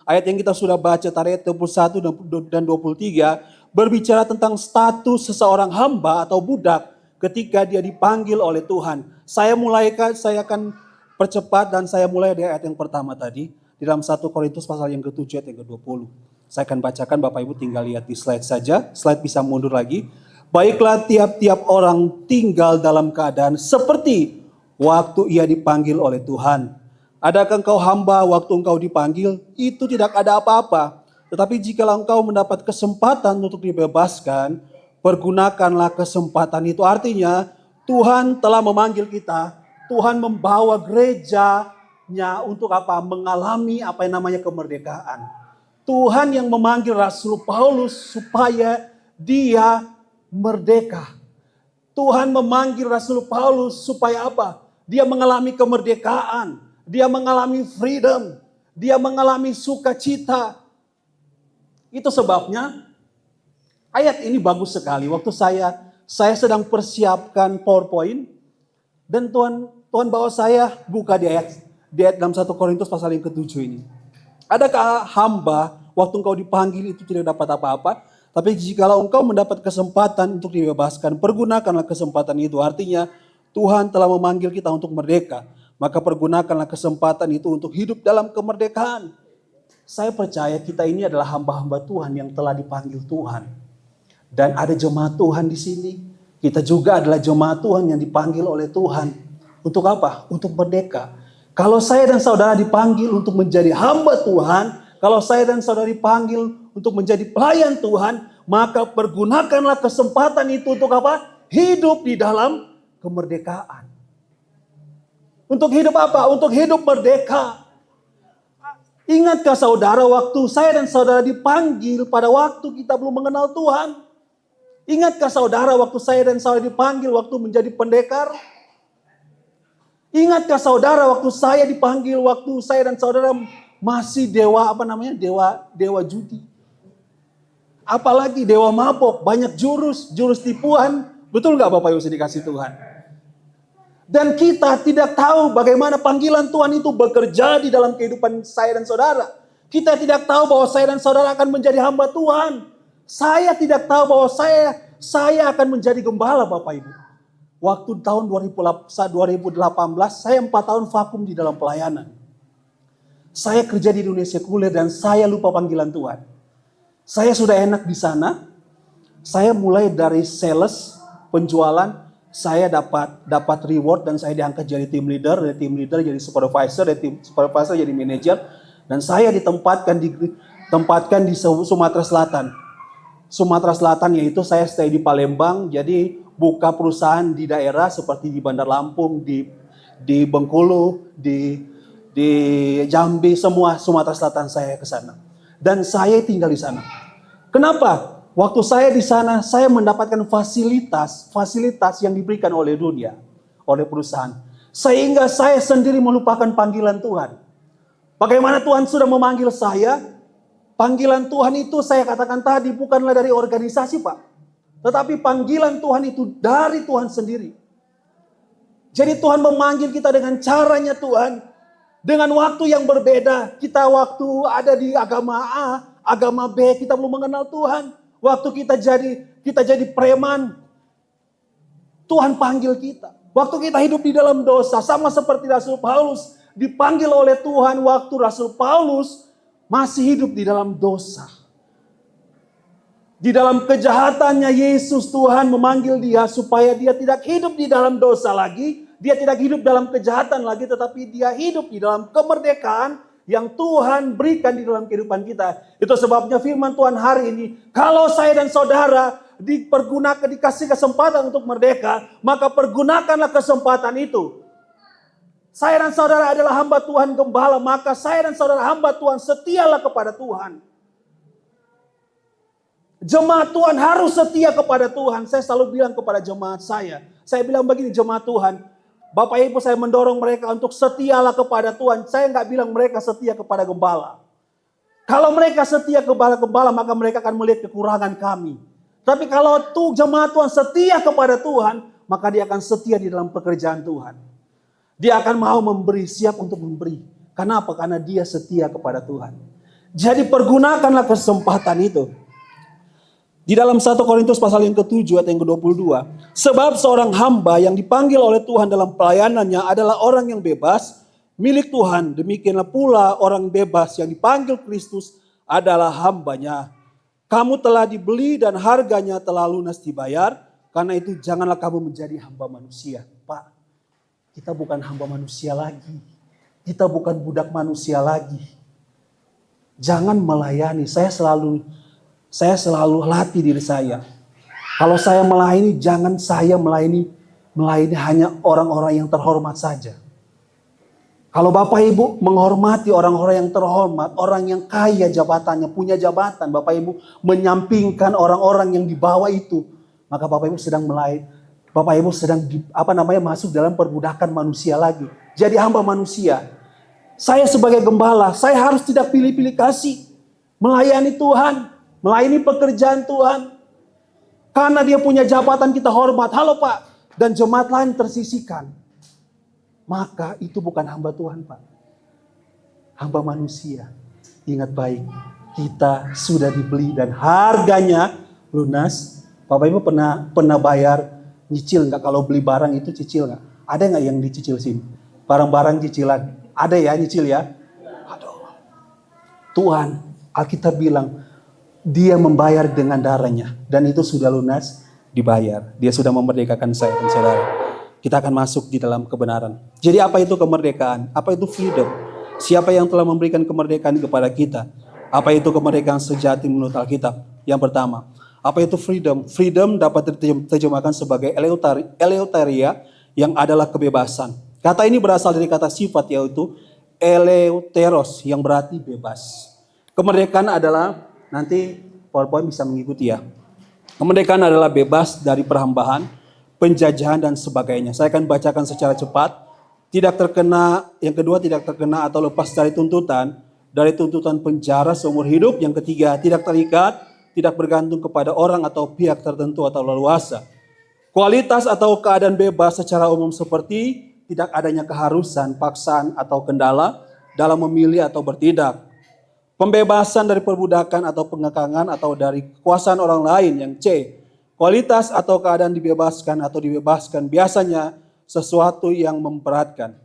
ayat yang kita sudah baca tadi ayat 21 dan 23 berbicara tentang status seseorang hamba atau budak ketika dia dipanggil oleh Tuhan. Saya akan percepat dan saya mulai dari ayat yang pertama tadi. Di dalam 1 Korintus pasal yang ke-7 ayat yang ke-20. Saya akan bacakan, Bapak Ibu tinggal lihat di slide saja. Slide bisa mundur lagi. Baiklah, tiap-tiap orang tinggal dalam keadaan seperti waktu ia dipanggil oleh Tuhan. Adakah engkau hamba waktu engkau dipanggil? Itu tidak ada apa-apa. Tetapi jikalau engkau mendapat kesempatan untuk dibebaskan, pergunakanlah kesempatan itu. Artinya Tuhan telah memanggil kita. Tuhan membawa gerejanya untuk apa? Mengalami apa yang namanya kemerdekaan. Tuhan yang memanggil Rasul Paulus supaya dia merdeka. Tuhan memanggil Rasul Paulus supaya apa? Dia mengalami kemerdekaan. Dia mengalami freedom. Dia mengalami sukacita. Itu sebabnya ayat ini bagus sekali. Waktu saya sedang persiapkan PowerPoint. Dan Tuhan bawa saya buka di ayat dalam 1 Korintus pasal yang ke-7 ini. Adakah hamba waktu engkau dipanggil itu tidak dapat apa-apa? Tapi jikalau engkau mendapat kesempatan untuk dibebaskan, pergunakanlah kesempatan itu. Artinya Tuhan telah memanggil kita untuk merdeka. Maka pergunakanlah kesempatan itu untuk hidup dalam kemerdekaan. Saya percaya kita ini adalah hamba-hamba Tuhan yang telah dipanggil Tuhan. Dan ada jemaat Tuhan di sini. Kita juga adalah jemaat Tuhan yang dipanggil oleh Tuhan. Untuk apa? Untuk merdeka. Kalau saya dan saudara dipanggil untuk menjadi hamba Tuhan, kalau saya dan saudara dipanggil untuk menjadi pelayan Tuhan, maka pergunakanlah kesempatan itu untuk apa? Hidup di dalam kemerdekaan. Untuk hidup apa? Untuk hidup merdeka. Ingatkah saudara waktu saya dan saudara dipanggil pada waktu kita belum mengenal Tuhan? Ingatkah saudara waktu saya dan saudara dipanggil waktu menjadi pendekar? Ingatkah saudara waktu saya dipanggil waktu saya dan saudara masih dewa judi? Apalagi dewa mabok, banyak jurus tipuan. Betul gak Bapak Ibu dikasih Tuhan? Dan kita tidak tahu bagaimana panggilan Tuhan itu bekerja di dalam kehidupan saya dan saudara. Kita tidak tahu bahwa saya dan saudara akan menjadi hamba Tuhan. Saya tidak tahu bahwa saya akan menjadi gembala Bapak Ibu. Waktu tahun 2018 saya 4 tahun vakum di dalam pelayanan. Saya kerja di dunia sekuler dan saya lupa panggilan Tuhan. Saya sudah enak di sana. Saya mulai dari sales, penjualan, saya dapat reward dan saya diangkat jadi team leader, dari team leader jadi supervisor, dari team supervisor jadi manager, dan saya ditempatkan di Sumatera Selatan. Sumatera Selatan yaitu saya stay di Palembang, jadi buka perusahaan di daerah seperti di Bandar Lampung, di Bengkulu, di Jambi, semua Sumatera Selatan saya ke sana. Dan saya tinggal di sana. Kenapa? Waktu saya di sana, saya mendapatkan fasilitas yang diberikan oleh dunia, oleh perusahaan. Sehingga saya sendiri melupakan panggilan Tuhan. Bagaimana Tuhan sudah memanggil saya? Panggilan Tuhan itu saya katakan tadi bukanlah dari organisasi Pak. Tetapi panggilan Tuhan itu dari Tuhan sendiri. Jadi Tuhan memanggil kita dengan caranya Tuhan. Dengan waktu yang berbeda. Kita waktu ada di agama A, agama B, kita belum mengenal Tuhan. Waktu kita jadi preman. Tuhan panggil kita. Waktu kita hidup di dalam dosa, sama seperti Rasul Paulus dipanggil oleh Tuhan waktu Rasul Paulus masih hidup di dalam dosa. Di dalam kejahatannya Yesus, Tuhan memanggil dia supaya dia tidak hidup di dalam dosa lagi. Dia tidak hidup dalam kejahatan lagi, tetapi dia hidup di dalam kemerdekaan yang Tuhan berikan di dalam kehidupan kita. Itu sebabnya firman Tuhan hari ini, kalau saya dan saudara dikasih kesempatan untuk merdeka, maka pergunakanlah kesempatan itu. Saya dan saudara adalah hamba Tuhan gembala, maka saya dan saudara hamba Tuhan setialah kepada Tuhan. Jemaat Tuhan harus setia kepada Tuhan. Saya selalu bilang kepada jemaat saya bilang begini, jemaat Tuhan, Bapak Ibu, saya mendorong mereka untuk setialah kepada Tuhan. Saya nggak bilang mereka setia kepada gembala. Kalau mereka setia kepada gembala, maka mereka akan melihat kekurangan kami. Tapi kalau jemaat Tuhan setia kepada Tuhan, maka dia akan setia di dalam pekerjaan Tuhan. Dia akan mau memberi, siap untuk memberi. Kenapa? Karena dia setia kepada Tuhan. Jadi pergunakanlah kesempatan itu. Di dalam 1 Korintus pasal yang ke-7 ayat yang ke-22. Sebab seorang hamba yang dipanggil oleh Tuhan dalam pelayanannya adalah orang yang bebas, milik Tuhan. Demikianlah pula orang bebas yang dipanggil Kristus adalah hambanya. Kamu telah dibeli dan harganya telah lunas dibayar. Karena itu janganlah kamu menjadi hamba manusia. Pak, kita bukan hamba manusia lagi. Kita bukan budak manusia lagi. Jangan melayani. Saya selalu latih diri saya. Kalau saya melayani, jangan saya melayani hanya orang-orang yang terhormat saja. Kalau Bapak Ibu menghormati orang-orang yang terhormat, orang yang kaya jabatannya, punya jabatan, Bapak Ibu menyampingkan orang-orang yang di bawah itu, maka Bapak Ibu sedang masuk dalam perbudakan manusia lagi. Jadi hamba manusia. Saya sebagai gembala, saya harus tidak pilih-pilih kasih. Melayani Tuhan, melayani pekerjaan Tuhan. Karena dia punya jabatan kita hormat. Halo Pak. Dan jemaat lain tersisihkan. Maka itu bukan hamba Tuhan Pak. Hamba manusia. Ingat baik. Kita sudah dibeli dan harganya lunas. Bapak Ibu pernah bayar nyicil nggak? Kalau beli barang itu cicil nggak? Ada nggak yang dicicil sini? Barang-barang cicilan. Ada ya nyicil ya? Aduh. Tuhan, Alkitab bilang, dia membayar dengan darahnya. Dan itu sudah lunas dibayar. Dia sudah memerdekakan saya dan saudara. Kita akan masuk di dalam kebenaran. Jadi apa itu kemerdekaan? Apa itu freedom? Siapa yang telah memberikan kemerdekaan kepada kita? Apa itu kemerdekaan sejati menurut Alkitab? Yang pertama, apa itu freedom? Freedom dapat diterjemahkan sebagai eleuteria, yang adalah kebebasan. Kata ini berasal dari kata sifat, yaitu eleuteros, yang berarti bebas. Kemerdekaan adalah, nanti PowerPoint bisa mengikuti ya. Kemerdekaan adalah bebas dari perhambahan, penjajahan dan sebagainya. Saya akan bacakan secara cepat. Yang kedua tidak terkena atau lepas dari tuntutan penjara seumur hidup. Yang ketiga tidak terikat, tidak bergantung kepada orang atau pihak tertentu atau leluasa. Kualitas atau keadaan bebas secara umum seperti tidak adanya keharusan, paksaan atau kendala dalam memilih atau bertindak. Pembebasan dari perbudakan atau pengekangan atau dari kekuasaan orang lain. Yang C, kualitas atau keadaan dibebaskan biasanya sesuatu yang memberatkan.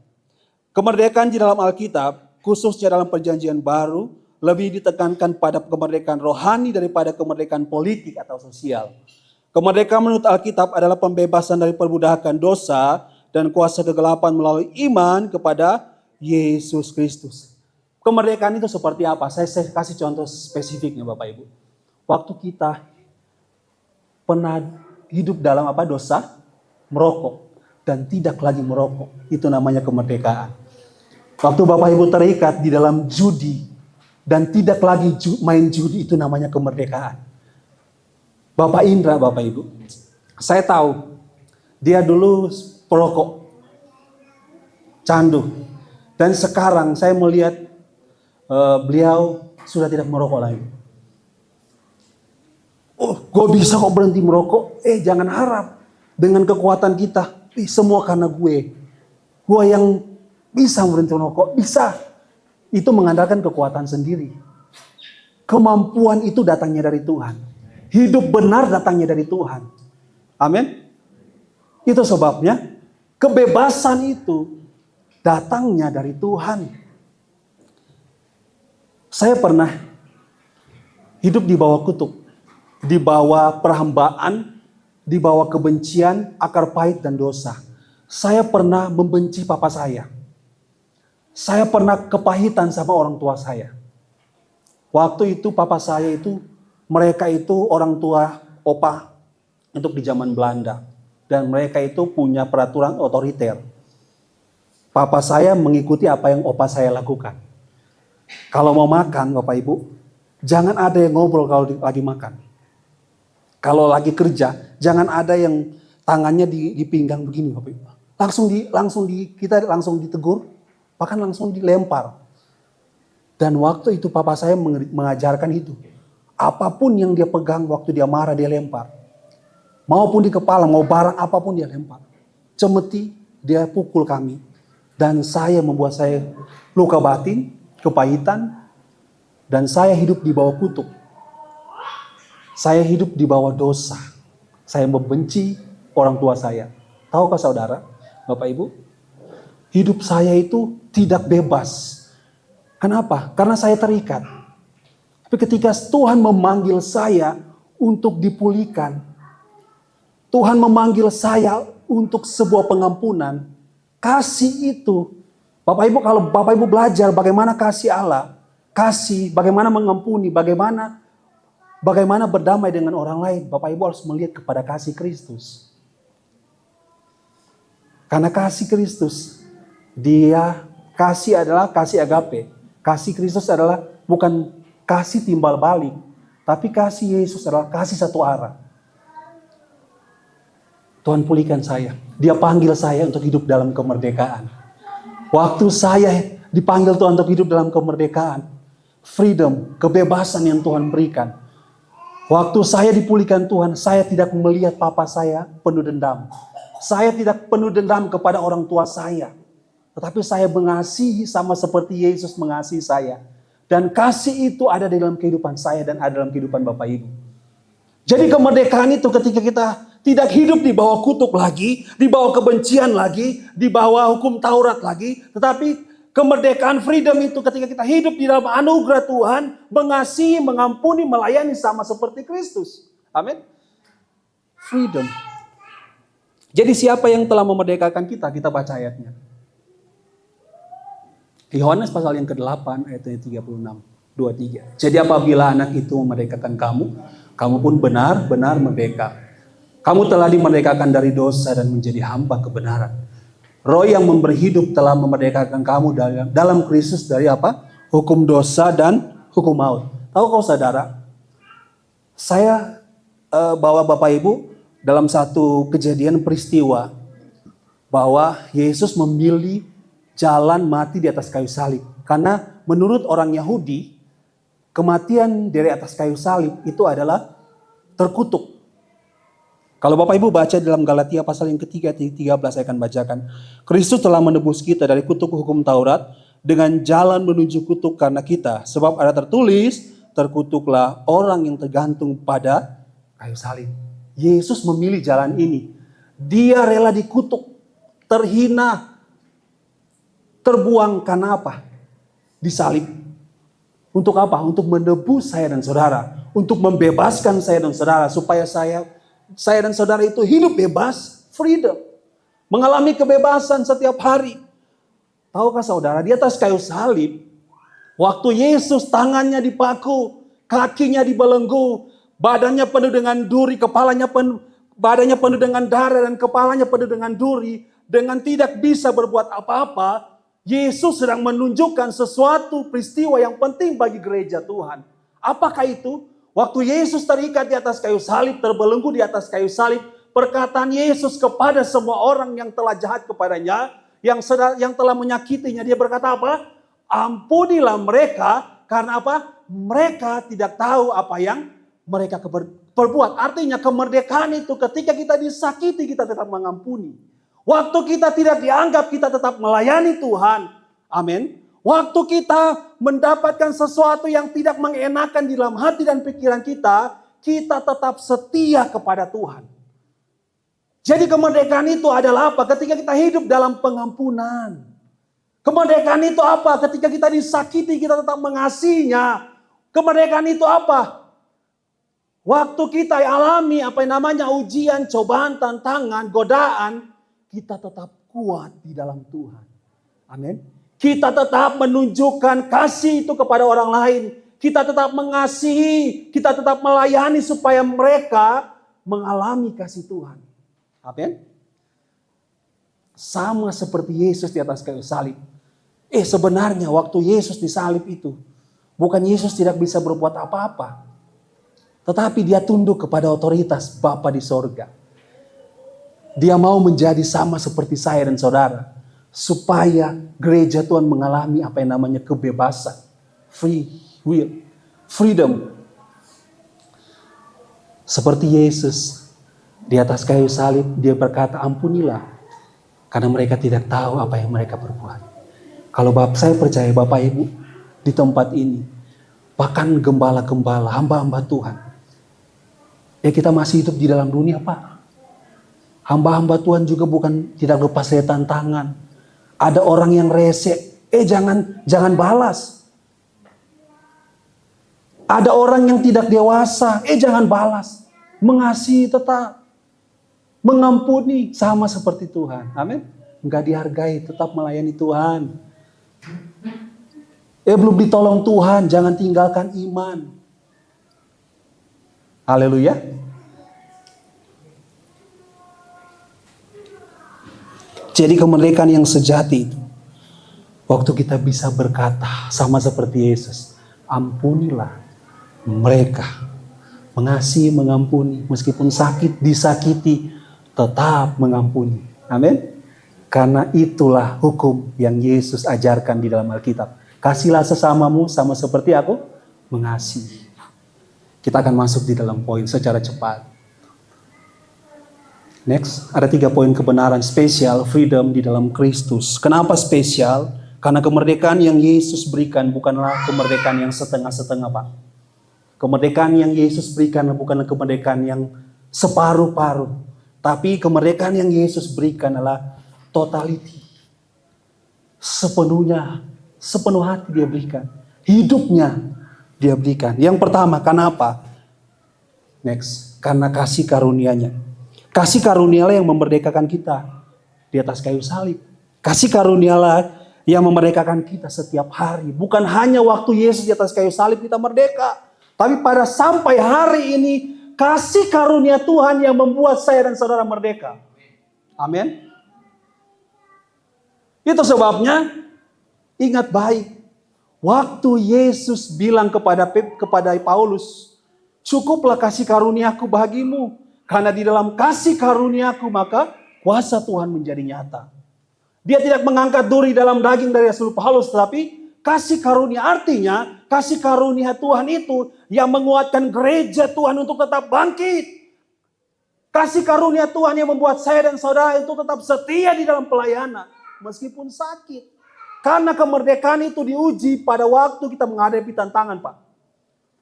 Kemerdekaan di dalam Alkitab, khususnya dalam Perjanjian Baru, lebih ditekankan pada kemerdekaan rohani daripada kemerdekaan politik atau sosial. Kemerdekaan menurut Alkitab adalah pembebasan dari perbudakan dosa dan kuasa kegelapan melalui iman kepada Yesus Kristus. Kemerdekaan itu seperti apa? Saya kasih contoh spesifiknya Bapak Ibu. Waktu kita pernah hidup dalam dosa, merokok dan tidak lagi merokok, itu namanya kemerdekaan. Waktu Bapak Ibu terikat di dalam judi dan tidak lagi main judi, itu namanya kemerdekaan. Bapak Indra, Bapak Ibu, saya tahu dia dulu perokok, candu, dan sekarang saya melihat beliau sudah tidak merokok lagi. Oh, gue bisa kok berhenti merokok? Jangan harap dengan kekuatan kita. Semua karena gue yang bisa berhenti merokok. Bisa. Itu mengandalkan kekuatan sendiri. Kemampuan itu datangnya dari Tuhan. Hidup benar datangnya dari Tuhan. Amin. Itu sebabnya kebebasan itu datangnya dari Tuhan. Saya pernah hidup di bawah kutuk, di bawah perhambaan, di bawah kebencian, akar pahit dan dosa. Saya pernah membenci papa saya. Saya pernah kepahitan sama orang tua saya. Waktu itu papa saya itu, mereka itu orang tua opa untuk di zaman Belanda. Dan mereka itu punya peraturan otoriter. Papa saya mengikuti apa yang opa saya lakukan. Kalau mau makan Bapak Ibu, jangan ada yang ngobrol kalau lagi makan. Kalau lagi kerja, jangan ada yang tangannya di pinggang begini Bapak Ibu. Kita langsung ditegur, bahkan langsung dilempar. Dan waktu itu papa saya mengajarkan itu. Apapun yang dia pegang waktu dia marah dia lempar. Maupun di kepala, mau barang apapun dia lempar. Cemeti, dia pukul kami. Dan membuat saya luka batin, kepahitan. Dan saya hidup di bawah kutuk. Saya hidup di bawah dosa. Saya membenci orang tua saya. Tahukah saudara, Bapak Ibu? Hidup saya itu tidak bebas. Kenapa? Karena saya terikat. Tapi ketika Tuhan memanggil saya untuk dipulihkan, Tuhan memanggil saya untuk sebuah pengampunan, kasih itu, Bapak Ibu, kalau Bapak Ibu belajar bagaimana kasih Allah, bagaimana mengampuni, bagaimana berdamai dengan orang lain, Bapak Ibu harus melihat kepada kasih Kristus. Karena kasih Kristus, kasih adalah kasih agape. Kasih Kristus adalah bukan kasih timbal balik, tapi kasih Yesus adalah kasih satu arah. Tuhan pulihkan saya. Dia panggil saya untuk hidup dalam kemerdekaan. Waktu saya dipanggil Tuhan untuk hidup dalam kemerdekaan, freedom, kebebasan yang Tuhan berikan. Waktu saya dipulihkan Tuhan, saya tidak melihat papa saya penuh dendam. Saya tidak penuh dendam kepada orang tua saya. Tetapi saya mengasihi sama seperti Yesus mengasihi saya. Dan kasih itu ada di dalam kehidupan saya dan ada dalam kehidupan Bapak Ibu. Jadi kemerdekaan itu ketika kita tidak hidup di bawah kutuk lagi, di bawah kebencian lagi, di bawah hukum Taurat lagi. Tetapi kemerdekaan freedom itu ketika kita hidup di dalam anugerah Tuhan, mengasihi, mengampuni, melayani sama seperti Kristus. Amin. Freedom. Jadi siapa yang telah memerdekakan kita? Kita baca ayatnya. Yohanes pasal yang ke-8 ayat 36, 23. Jadi apabila anak itu memerdekakan kamu, kamu pun benar-benar merdeka. Kamu telah dimerdekakan dari dosa dan menjadi hamba kebenaran. Roh yang memberi hidup telah memerdekakan kamu dalam Kristus dari apa? Hukum dosa dan hukum maut. Tahu kau saudara? Saya bawa Bapak Ibu dalam satu kejadian peristiwa bahwa Yesus memilih jalan mati di atas kayu salib. Karena menurut orang Yahudi, kematian dari atas kayu salib itu adalah terkutuk. Kalau Bapak Ibu baca dalam Galatia pasal yang ketiga, 13 saya akan bacakan. Kristus telah menebus kita dari kutuk hukum Taurat dengan jalan menuju kutuk karena kita. Sebab ada tertulis, terkutuklah orang yang tergantung pada kayu salib. Yesus memilih jalan ini. Dia rela dikutuk, terhina, terbuang karena apa? Disalib. Untuk apa? Untuk menebus saya dan saudara. Untuk membebaskan saya dan saudara. Supaya saya dan saudara itu hidup bebas, freedom. Mengalami kebebasan setiap hari. Tahukah saudara, di atas kayu salib, waktu Yesus tangannya dipaku, kakinya dibelenggu, badannya penuh dengan duri, badannya penuh dengan darah dan kepalanya penuh dengan duri, dengan tidak bisa berbuat apa-apa, Yesus sedang menunjukkan sesuatu peristiwa yang penting bagi gereja Tuhan. Apakah itu? Waktu Yesus terikat di atas kayu salib, terbelenggu di atas kayu salib, perkataan Yesus kepada semua orang yang telah jahat kepadanya, yang telah menyakitinya, dia berkata apa? Ampunilah mereka, karena apa? Mereka tidak tahu apa yang mereka perbuat. Artinya kemerdekaan itu ketika kita disakiti, kita tetap mengampuni. Waktu kita tidak dianggap, kita tetap melayani Tuhan. Amin. Waktu kita mendapatkan sesuatu yang tidak mengenakan di dalam hati dan pikiran kita, kita tetap setia kepada Tuhan. Jadi kemerdekaan itu adalah apa? Ketika kita hidup dalam pengampunan. Kemerdekaan itu apa? Ketika kita disakiti, kita tetap mengasihinya. Kemerdekaan itu apa? Waktu kita alami apa yang namanya ujian, cobaan, tantangan, godaan, kita tetap kuat di dalam Tuhan. Amin. Kita tetap menunjukkan kasih itu kepada orang lain. Kita tetap mengasihi, kita tetap melayani supaya mereka mengalami kasih Tuhan. Amin. Sama seperti Yesus di atas kayu salib. Sebenarnya waktu Yesus disalib itu, bukan Yesus tidak bisa berbuat apa-apa. Tetapi dia tunduk kepada otoritas Bapa di sorga. Dia mau menjadi sama seperti saya dan saudara. Supaya gereja Tuhan mengalami apa yang namanya kebebasan. Free will. Freedom. Seperti Yesus di atas kayu salib, dia berkata, ampunilah. Karena mereka tidak tahu apa yang mereka perbuat. Kalau saya percaya Bapak Ibu di tempat ini, bahkan gembala-gembala, hamba-hamba Tuhan, ya kita masih hidup di dalam dunia Pak. Hamba-hamba Tuhan juga bukan tidak lepas dari tantangan. Ada orang yang rese, jangan balas. Ada orang yang tidak dewasa, jangan balas. Mengasihi tetap. Mengampuni sama seperti Tuhan. Amin. Enggak dihargai, tetap melayani Tuhan. Belum ditolong Tuhan, jangan tinggalkan iman. Haleluya. Jadi kemerdekaan yang sejati itu, waktu kita bisa berkata sama seperti Yesus, ampunilah mereka. Mengasihi, mengampuni, meskipun sakit, disakiti, tetap mengampuni. Amin. Karena itulah hukum yang Yesus ajarkan di dalam Alkitab. Kasihlah sesamamu sama seperti aku mengasihi. Kita akan masuk di dalam poin secara cepat. Next, ada 3 poin kebenaran spesial, freedom di dalam Kristus. Kenapa spesial? Karena kemerdekaan yang Yesus berikan bukanlah kemerdekaan yang setengah-setengah, Pak. Kemerdekaan yang Yesus berikan bukanlah kemerdekaan yang separuh-paruh. Tapi kemerdekaan yang Yesus berikan adalah totality. Sepenuhnya, sepenuh hati dia berikan. Hidupnya dia berikan. Yang pertama, kenapa? Next, karena kasih karunia-Nya. Kasih karunia-lah yang memerdekakan kita di atas kayu salib. Kasih karunia-lah yang memerdekakan kita setiap hari. Bukan hanya waktu Yesus di atas kayu salib kita merdeka. Tapi pada sampai hari ini, kasih karunia Tuhan yang membuat saya dan saudara merdeka. Amin. Itu sebabnya, ingat baik. Waktu Yesus bilang kepada Paulus, cukuplah kasih karuniaku bagimu. Karena di dalam kasih karuniaku maka kuasa Tuhan menjadi nyata. Dia tidak mengangkat duri dalam daging dari Rasul Paulus, tetapi kasih karunia artinya, kasih karunia Tuhan itu yang menguatkan gereja Tuhan untuk tetap bangkit. Kasih karunia Tuhan yang membuat saya dan saudara itu tetap setia di dalam pelayanan. Meskipun sakit. Karena kemerdekaan itu diuji pada waktu kita menghadapi tantangan, Pak.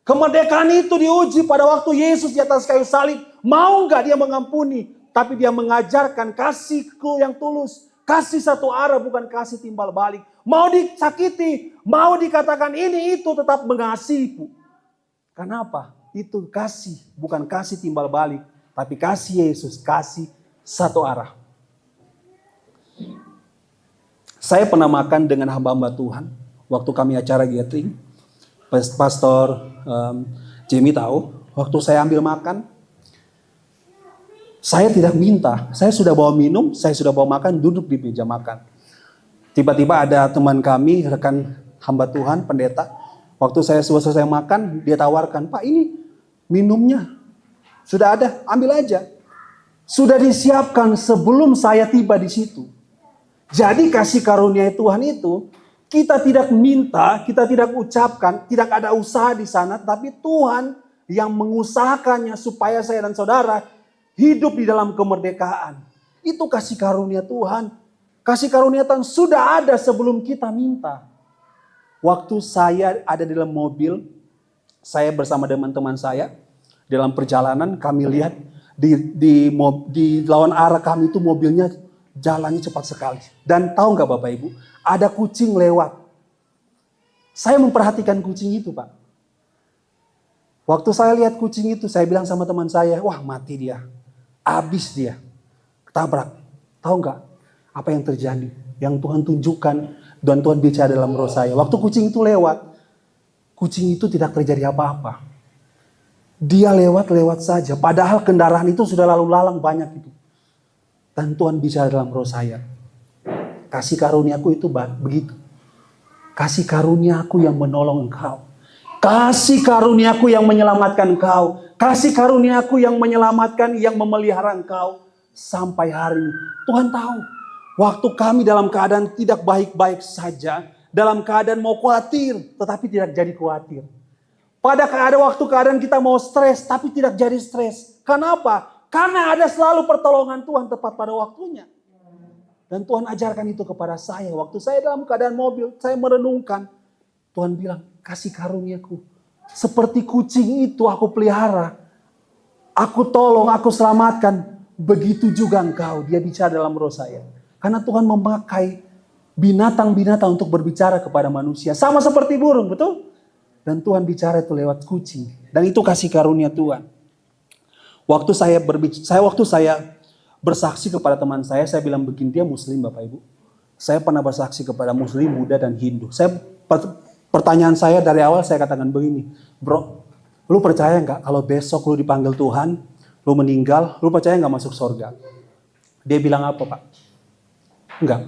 Kemerdekaan itu diuji pada waktu Yesus di atas kayu salib. Mau gak dia mengampuni? Tapi dia mengajarkan kasihku yang tulus. Kasih satu arah bukan kasih timbal balik. Mau disakiti, mau dikatakan ini itu tetap mengasihi. Kenapa? Itu kasih, bukan kasih timbal balik. Tapi kasih Yesus, kasih satu arah. Saya pernah makan dengan hamba-hamba Tuhan. Waktu kami acara gathering. Pastor Jamie tahu. Waktu saya ambil makan. Saya tidak minta. Saya sudah bawa minum, saya sudah bawa makan, duduk di meja makan. Tiba-tiba ada teman kami, rekan hamba Tuhan, pendeta. Waktu saya selesai makan, dia tawarkan, Pak ini minumnya. Sudah ada, ambil aja. Sudah disiapkan sebelum saya tiba di situ. Jadi kasih karunia Tuhan itu, kita tidak minta, kita tidak ucapkan, tidak ada usaha di sana. Tapi Tuhan yang mengusahakannya supaya saya dan saudara hidup di dalam kemerdekaan. Itu kasih karunia Tuhan. Kasih karunia Tuhan sudah ada sebelum kita minta. Waktu saya ada di dalam mobil, saya bersama teman-teman saya, dalam perjalanan kami lihat di lawan arah kami itu mobilnya jalannya cepat sekali. Dan tahu nggak Bapak Ibu, ada kucing lewat. Saya memperhatikan kucing itu Pak. Waktu saya lihat kucing itu, saya bilang sama teman saya, wah mati dia, habis dia, ketabrak. Tahu nggak apa yang terjadi? Yang Tuhan tunjukkan dan Tuhan bicara dalam roh saya. Waktu kucing itu lewat, kucing itu tidak terjadi apa-apa. Dia lewat saja. Padahal kendaraan itu sudah lalu lalang banyak itu. Dan Tuhan bicara dalam roh saya. Kasih karuniaku itu begitu. Kasih karuniaku yang menolong engkau. Kasih karuniaku yang menyelamatkan engkau. Kasih karuniaku yang menyelamatkan, yang memelihara engkau. Sampai hari ini. Tuhan tahu. Waktu kami dalam keadaan tidak baik-baik saja. Dalam keadaan mau khawatir. Tetapi tidak jadi khawatir. Pada keadaan kita mau stres, tapi tidak jadi stres. Kenapa? Karena ada selalu pertolongan Tuhan tepat pada waktunya. Dan Tuhan ajarkan itu kepada saya. Waktu saya dalam keadaan mobil, saya merenungkan. Tuhan bilang, kasih karuniaku. Seperti kucing itu aku pelihara. Aku tolong, aku selamatkan. Begitu juga engkau. Dia bicara dalam roh saya. Karena Tuhan memakai binatang-binatang untuk berbicara kepada manusia. Sama seperti burung, betul? Dan Tuhan bicara itu lewat kucing. Dan itu kasih karunia Tuhan. Waktu saya bersaksi kepada teman saya bilang begini, dia Muslim Bapak Ibu. Saya pernah bersaksi kepada Muslim, Buddha, dan Hindu. Pertanyaan saya dari awal saya katakan begini, bro, lu percaya nggak kalau besok lu dipanggil Tuhan, lu meninggal, lu percaya nggak masuk surga? Dia bilang apa Pak? Enggak.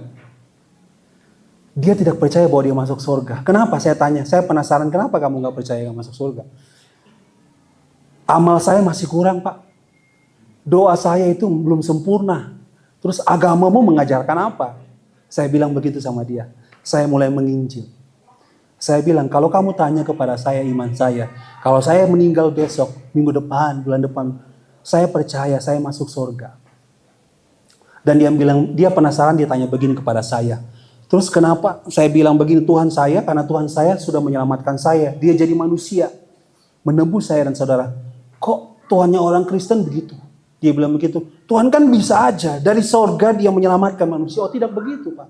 Dia tidak percaya bahwa dia masuk surga. Kenapa? Saya tanya. Saya penasaran kenapa kamu gak percaya gak masuk surga. Amal saya masih kurang Pak. Doa saya itu belum sempurna. Terus agamamu mengajarkan apa? Saya bilang begitu sama dia. Saya mulai menginjil. Saya bilang kalau kamu tanya kepada saya iman saya. Kalau saya meninggal besok, minggu depan, bulan depan. Saya percaya saya masuk surga. Dan dia penasaran, dia tanya begini kepada saya. Terus kenapa saya bilang begini, Tuhan saya, karena Tuhan saya sudah menyelamatkan saya. Dia jadi manusia, menebus saya dan saudara. Kok Tuhannya orang Kristen begitu? Dia bilang begitu. Tuhan kan bisa aja, dari sorga dia menyelamatkan manusia. Oh tidak begitu Pak.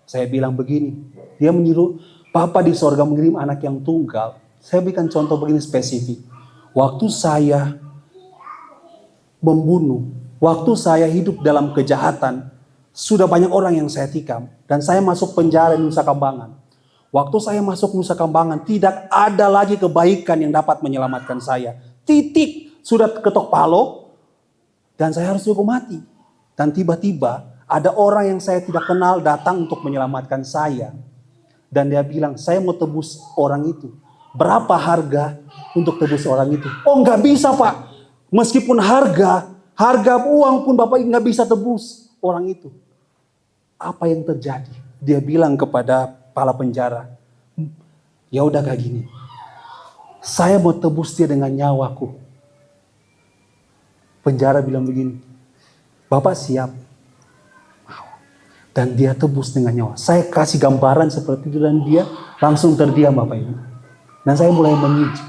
Saya bilang begini, dia menyuruh Bapa di sorga mengirim anak yang tunggal. Saya berikan contoh begini spesifik. Waktu saya membunuh, waktu saya hidup dalam kejahatan, sudah banyak orang yang saya tikam. Dan saya masuk penjara di Nusa Kambangan. Waktu saya masuk Nusa Kambangan, tidak ada lagi kebaikan yang dapat menyelamatkan saya. Titik, sudah ketok palu, dan saya harus dihukum mati. Dan tiba-tiba, ada orang yang saya tidak kenal datang untuk menyelamatkan saya. Dan dia bilang, saya mau tebus orang itu. Berapa harga untuk tebus orang itu? Oh nggak bisa Pak. Meskipun harga uang pun Bapak nggak bisa tebus orang itu. Apa yang terjadi? Dia bilang kepada kepala penjara, ya udah kayak gini, saya mau tebus dia dengan nyawaku. Penjara bilang begini, Bapak siap? Dan dia tebus dengan nyawa. Saya kasih gambaran seperti itu dan dia langsung terdiam Bapak Ibu. Dan saya mulai menginjil.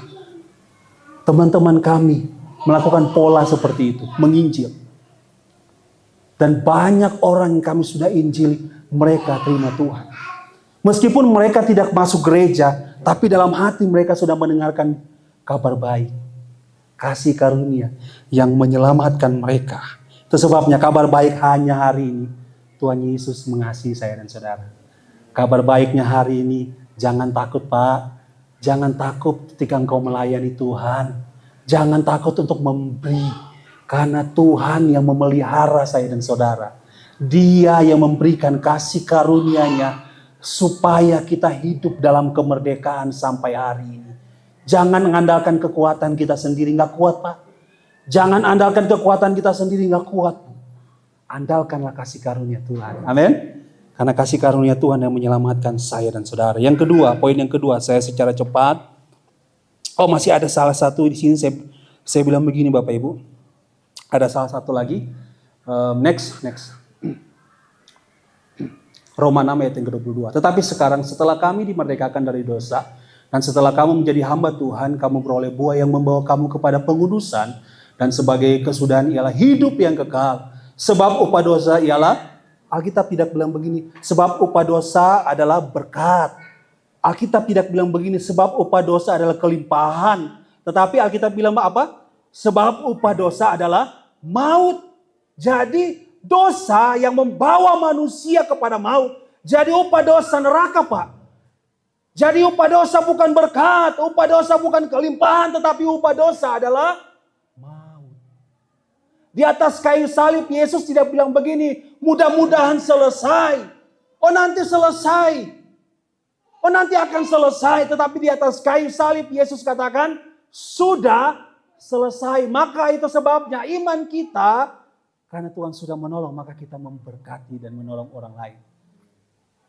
Teman-teman kami melakukan pola seperti itu, menginjil. Dan banyak orang yang kami sudah injili, mereka terima Tuhan. Meskipun mereka tidak masuk gereja, tapi dalam hati mereka sudah mendengarkan kabar baik. Kasih karunia yang menyelamatkan mereka. Itu sebabnya kabar baik hanya hari ini. Tuhan Yesus mengasihi saya dan saudara. Kabar baiknya hari ini, jangan takut Pak. Jangan takut ketika engkau melayani Tuhan. Jangan takut untuk memberi. Karena Tuhan yang memelihara saya dan saudara. Dia yang memberikan kasih karunia-Nya supaya kita hidup dalam kemerdekaan sampai hari ini. Jangan mengandalkan kekuatan kita sendiri, nggak kuat Pak. Jangan andalkan kekuatan kita sendiri, nggak kuat. Andalkanlah kasih karunia Tuhan. Amin. Karena kasih karunia Tuhan yang menyelamatkan saya dan saudara. Yang kedua, poin yang kedua, saya secara cepat. Oh masih ada salah satu di sini saya bilang begini Bapak Ibu. Ada salah satu lagi. Next. Roma 6 ayat yang ke-22. Tetapi sekarang setelah kami dimerdekakan dari dosa, dan setelah kamu menjadi hamba Tuhan, kamu beroleh buah yang membawa kamu kepada pengudusan, Dan sebagai kesudahan ialah hidup yang kekal. Sebab upah dosa ialah, Alkitab tidak bilang begini, sebab upah dosa adalah berkat. Alkitab tidak bilang begini, sebab upah dosa adalah kelimpahan. Tetapi Alkitab bilang apa? Sebab upah dosa adalah maut. Jadi dosa yang membawa manusia kepada maut. Jadi upah dosa neraka, Pak. Jadi upah dosa bukan berkat, upah dosa bukan kelimpahan, tetapi upah dosa adalah maut. Di atas kayu salib Yesus tidak bilang begini, mudah-mudahan selesai. Oh nanti selesai. Oh nanti akan selesai. Tetapi di atas kayu salib Yesus katakan, sudah selesai. Maka itu sebabnya iman kita, karena Tuhan sudah menolong, maka kita memberkati dan menolong orang lain.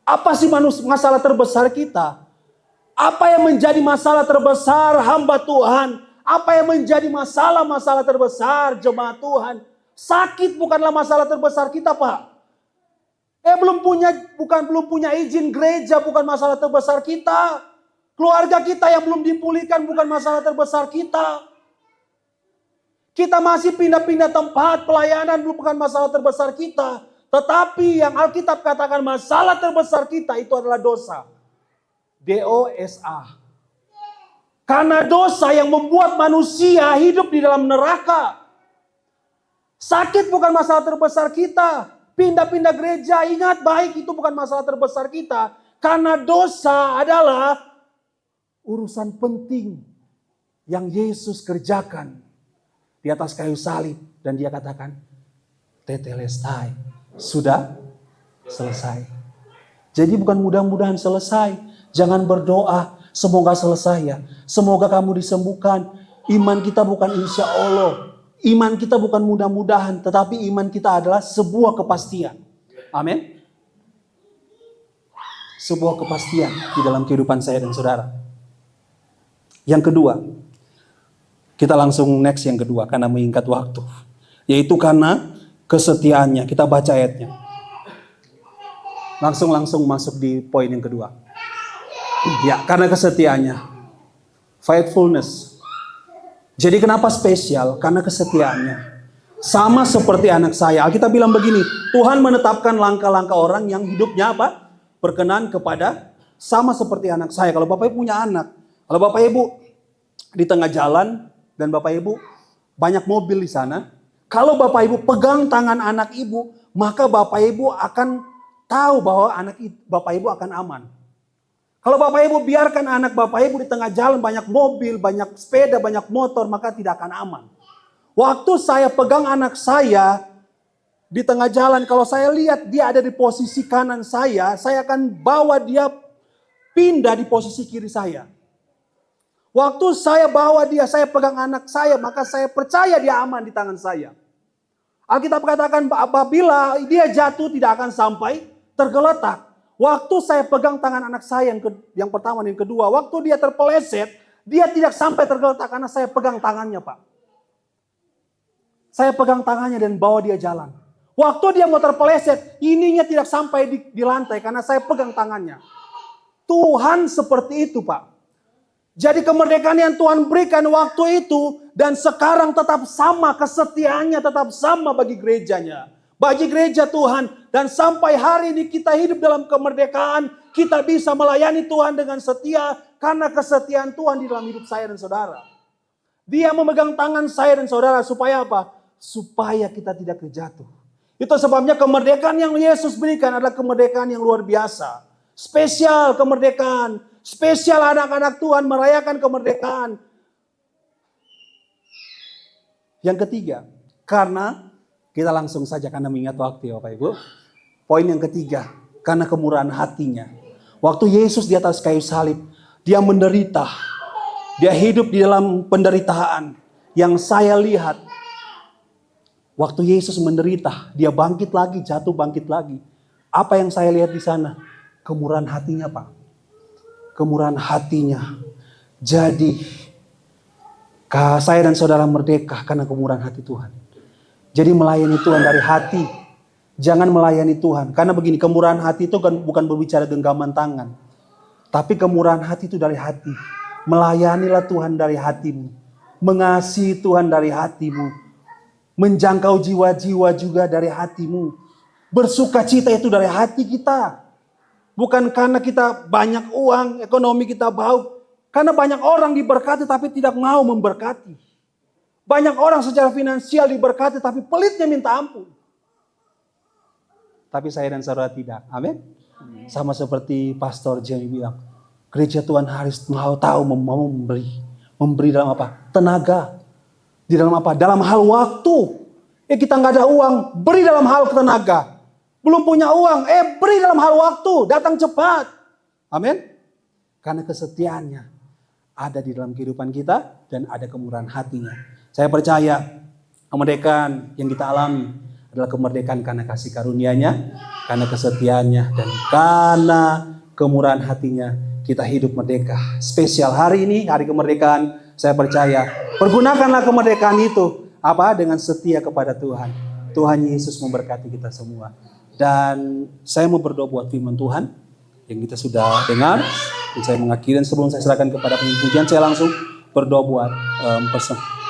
Apa sih masalah terbesar kita? Apa yang menjadi masalah terbesar hamba Tuhan? Apa yang menjadi masalah-masalah terbesar jemaat Tuhan? Sakit bukanlah masalah terbesar kita, Pak. Belum punya izin gereja bukan masalah terbesar kita. Keluarga kita yang belum dipulihkan bukan masalah terbesar kita. Kita masih pindah-pindah tempat pelayanan bukan masalah terbesar kita. Tetapi yang Alkitab katakan masalah terbesar kita itu adalah dosa. D-O-S-A. Karena dosa yang membuat manusia hidup di dalam neraka. Sakit bukan masalah terbesar kita. Pindah-pindah gereja, ingat baik itu bukan masalah terbesar kita. Karena dosa adalah urusan penting yang Yesus kerjakan di atas kayu salib. Dan dia katakan, tetelestai, sudah selesai. Jadi bukan mudah-mudahan selesai. Jangan berdoa, semoga selesai ya. Semoga kamu disembuhkan. Iman kita bukan insya Allah. Iman kita bukan mudah-mudahan, tetapi iman kita adalah sebuah kepastian. Amin. Sebuah kepastian di dalam kehidupan saya dan saudara. Yang kedua, kita langsung next yang kedua karena mengingat waktu. Yaitu karena kesetiaannya. Kita baca ayatnya. Langsung masuk di poin yang kedua. Ya, karena kesetiaannya. Faithfulness. Jadi kenapa spesial? Karena kesetiaannya. Sama seperti anak saya. Alkitab bilang begini, Tuhan menetapkan langkah-langkah orang yang hidupnya apa? Berkenan kepada, sama seperti anak saya. Kalau Bapak Ibu punya anak, kalau Bapak Ibu di tengah jalan dan Bapak Ibu banyak mobil di sana, kalau Bapak Ibu pegang tangan anak Ibu, maka Bapak Ibu akan tahu bahwa Bapak Ibu akan aman. Kalau Bapak Ibu biarkan anak Bapak Ibu di tengah jalan banyak mobil, banyak sepeda, banyak motor, maka tidak akan aman. Waktu saya pegang anak saya di tengah jalan, kalau saya lihat dia ada di posisi kanan saya akan bawa dia pindah di posisi kiri saya. Waktu saya bawa dia, saya pegang anak saya, maka saya percaya dia aman di tangan saya. Alkitab katakan apabila dia jatuh tidak akan sampai tergeletak. Waktu saya pegang tangan anak saya yang pertama dan yang kedua, waktu dia terpeleset, dia tidak sampai tergeletak karena saya pegang tangannya, Pak. Saya pegang tangannya dan bawa dia jalan. Waktu dia mau terpeleset, ininya tidak sampai di lantai karena saya pegang tangannya. Tuhan seperti itu, Pak. Jadi kemerdekaan yang Tuhan berikan waktu itu dan sekarang tetap sama, kesetiaannya tetap sama bagi gerejanya. Bagi gereja Tuhan, dan sampai hari ini kita hidup dalam kemerdekaan, kita bisa melayani Tuhan dengan setia karena kesetiaan Tuhan di dalam hidup saya dan saudara. Dia memegang tangan saya dan saudara supaya apa? Supaya kita tidak terjatuh. Itu sebabnya kemerdekaan yang Yesus berikan adalah kemerdekaan yang luar biasa. Spesial kemerdekaan, spesial anak-anak Tuhan merayakan kemerdekaan. Yang ketiga, karena kita langsung saja karena mengingat waktu ya Bapak Ibu. Poin yang ketiga, karena kemurahan hatinya. Waktu Yesus di atas kayu salib, dia menderita. Dia hidup di dalam penderitaan. Yang saya lihat, waktu Yesus menderita, dia bangkit lagi, jatuh bangkit lagi. Apa yang saya lihat di sana? Kemurahan hatinya, Pak. Kemurahan hatinya. Jadi, saya dan saudara merdeka karena kemurahan hati Tuhan. Jadi melayani Tuhan dari hati. Jangan melayani Tuhan. Karena begini, kemurahan hati itu kan bukan berbicara genggaman tangan. Tapi kemurahan hati itu dari hati. Melayanilah Tuhan dari hatimu. mengasihi Tuhan dari hatimu, menjangkau jiwa-jiwa juga dari hatimu, bersuka cita itu dari hati kita. Bukan karena kita banyak uang, ekonomi kita baik. Karena banyak orang diberkati tapi tidak mau memberkati. Banyak orang secara finansial diberkati tapi pelitnya minta ampun. Tapi saya dan saudara tidak. Amin. Sama seperti Pastor Jamie bilang, gereja Tuhan harus mau tahu mau memberi. Memberi dalam apa? Tenaga. Di dalam apa? Dalam hal waktu. Kita nggak ada uang, beri dalam hal tenaga. Belum punya uang, beri dalam hal waktu. Datang cepat. Amin. Karena kesetiaannya ada di dalam kehidupan kita dan ada kemurahan hatinya. Saya percaya kemerdekaan yang kita alami adalah kemerdekaan karena kasih karunia-Nya, karena kesetiaannya, dan karena kemurahan hatinya kita hidup merdeka. Spesial hari ini, hari kemerdekaan, saya percaya pergunakanlah kemerdekaan itu dengan setia kepada Tuhan. Tuhan Yesus memberkati kita semua. Dan saya mau berdoa buat firman Tuhan yang kita sudah dengar. Dan saya mengakhiri, dan sebelum saya serahkan kepada pujian, saya langsung berdoa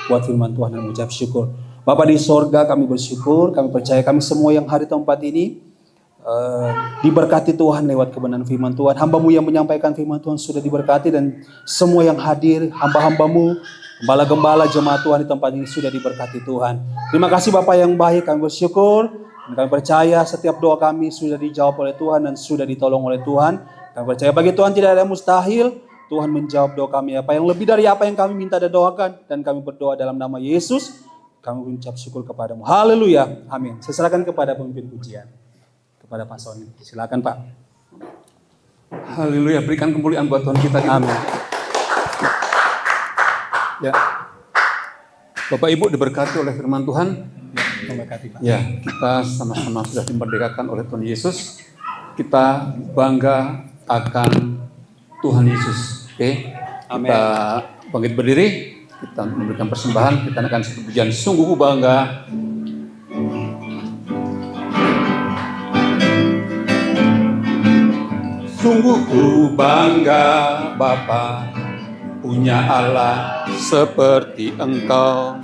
buat firman Tuhan dan mengucap syukur. Bapa di sorga, kami bersyukur, kami percaya kami semua yang hari tempat ini diberkati Tuhan lewat kebenaran firman Tuhan. Hamba-Mu yang menyampaikan firman Tuhan sudah diberkati, dan semua yang hadir, hamba-hamba-Mu, gembala-gembala jemaat Tuhan di tempat ini sudah diberkati Tuhan. Terima kasih Bapa yang baik, kami bersyukur, dan kami percaya setiap doa kami sudah dijawab oleh Tuhan dan sudah ditolong oleh Tuhan. Kami percaya bagi Tuhan tidak ada yang mustahil. Tuhan menjawab doa kami, apa yang lebih dari apa yang kami minta dan doakan, dan kami berdoa dalam nama Yesus. Kami mengucap syukur kepadamu. Haleluya. Amin. Saya serahkan kepada pemimpin pujian. Kepada Pak Sony. Silakan Pak. Haleluya. Berikan kemuliaan buat Tuhan kita. Amin. Ya. Bapak Ibu diberkati oleh firman Tuhan. Memberkati Pak. Ya, kita sama-sama sudah dimerdekakan oleh Tuhan Yesus. Kita bangga akan Tuhan Yesus. Oke. Amin. Kita bangkit berdiri. Kita memberikan persembahan, kita akan satu pujian, sungguh ku bangga. Sungguh ku bangga Bapa, punya Allah seperti Engkau.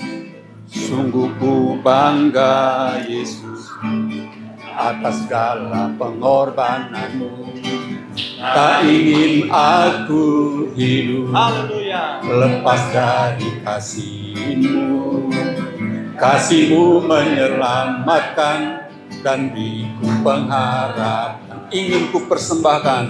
Sungguh ku bangga Yesus, atas segala pengorbananmu. Tak ingin aku hidup lepas dari kasih-Mu. Kasih-Mu menyelamatkan dan beriku pengharapan. Ingin ku persembahkan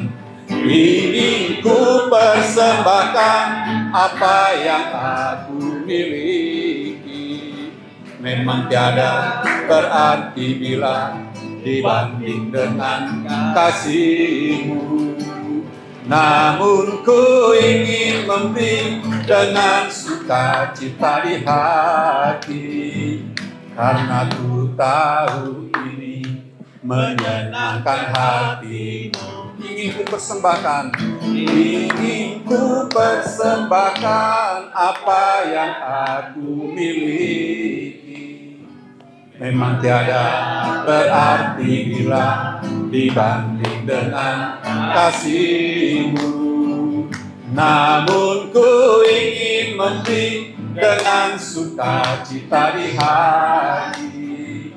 apa yang aku miliki. Memang tiada berarti bila dibanding dengan kasih-Mu. Namun ku ingin memberi dengan sukacita di hati, karena ku tahu ini menyenangkan hati-Mu. Ingin ku persembahkan apa yang aku miliki. Memang tiada berarti bila dibanding dengan kasih-Mu. Namun ku ingin memberi dengan sukacita di hati,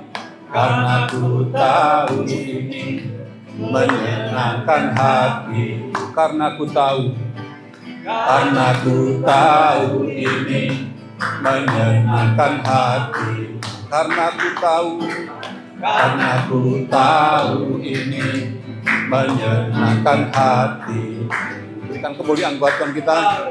karena ku tahu ini menyenangkan hati. Karena ku tahu ini menyenangkan hati. Karena ku tahu ini menyenangkan hati. Berikan kemuliaan buat Tuhan kita.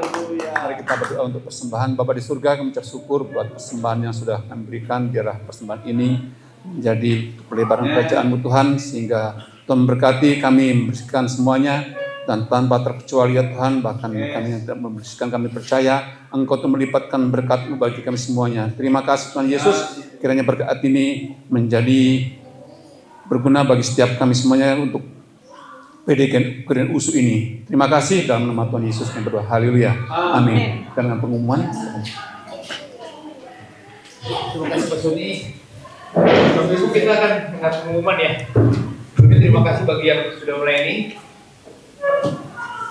Mari kita berdoa untuk persembahan. Bapa di surga, kami ucap syukur buat persembahan yang sudah kami berikan. Biarlah persembahan ini menjadi pelebaran kerajaan-Mu Tuhan, sehingga Tuhan memberkati kami membersihkan semuanya. Dan tanpa terkecuali ya Tuhan, bahkan kami yang tidak membersihkan, kami percaya Engkau tuh melipatkan berkat-Mu bagi kami semuanya. Terima kasih Tuhan Yesus, kiranya berkat ini menjadi berguna bagi setiap kami semuanya untuk PDKN USU ini. Terima kasih dalam nama Tuhan Yesus kami berdoa. Haleluya. Amin. Dengan pengumuman. Terima kasih Pak Sony. Bapak Ibu, kita akan dengan pengumuman ya. Terima kasih bagi yang sudah melayani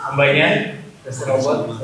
hambanya, Pastor Robert.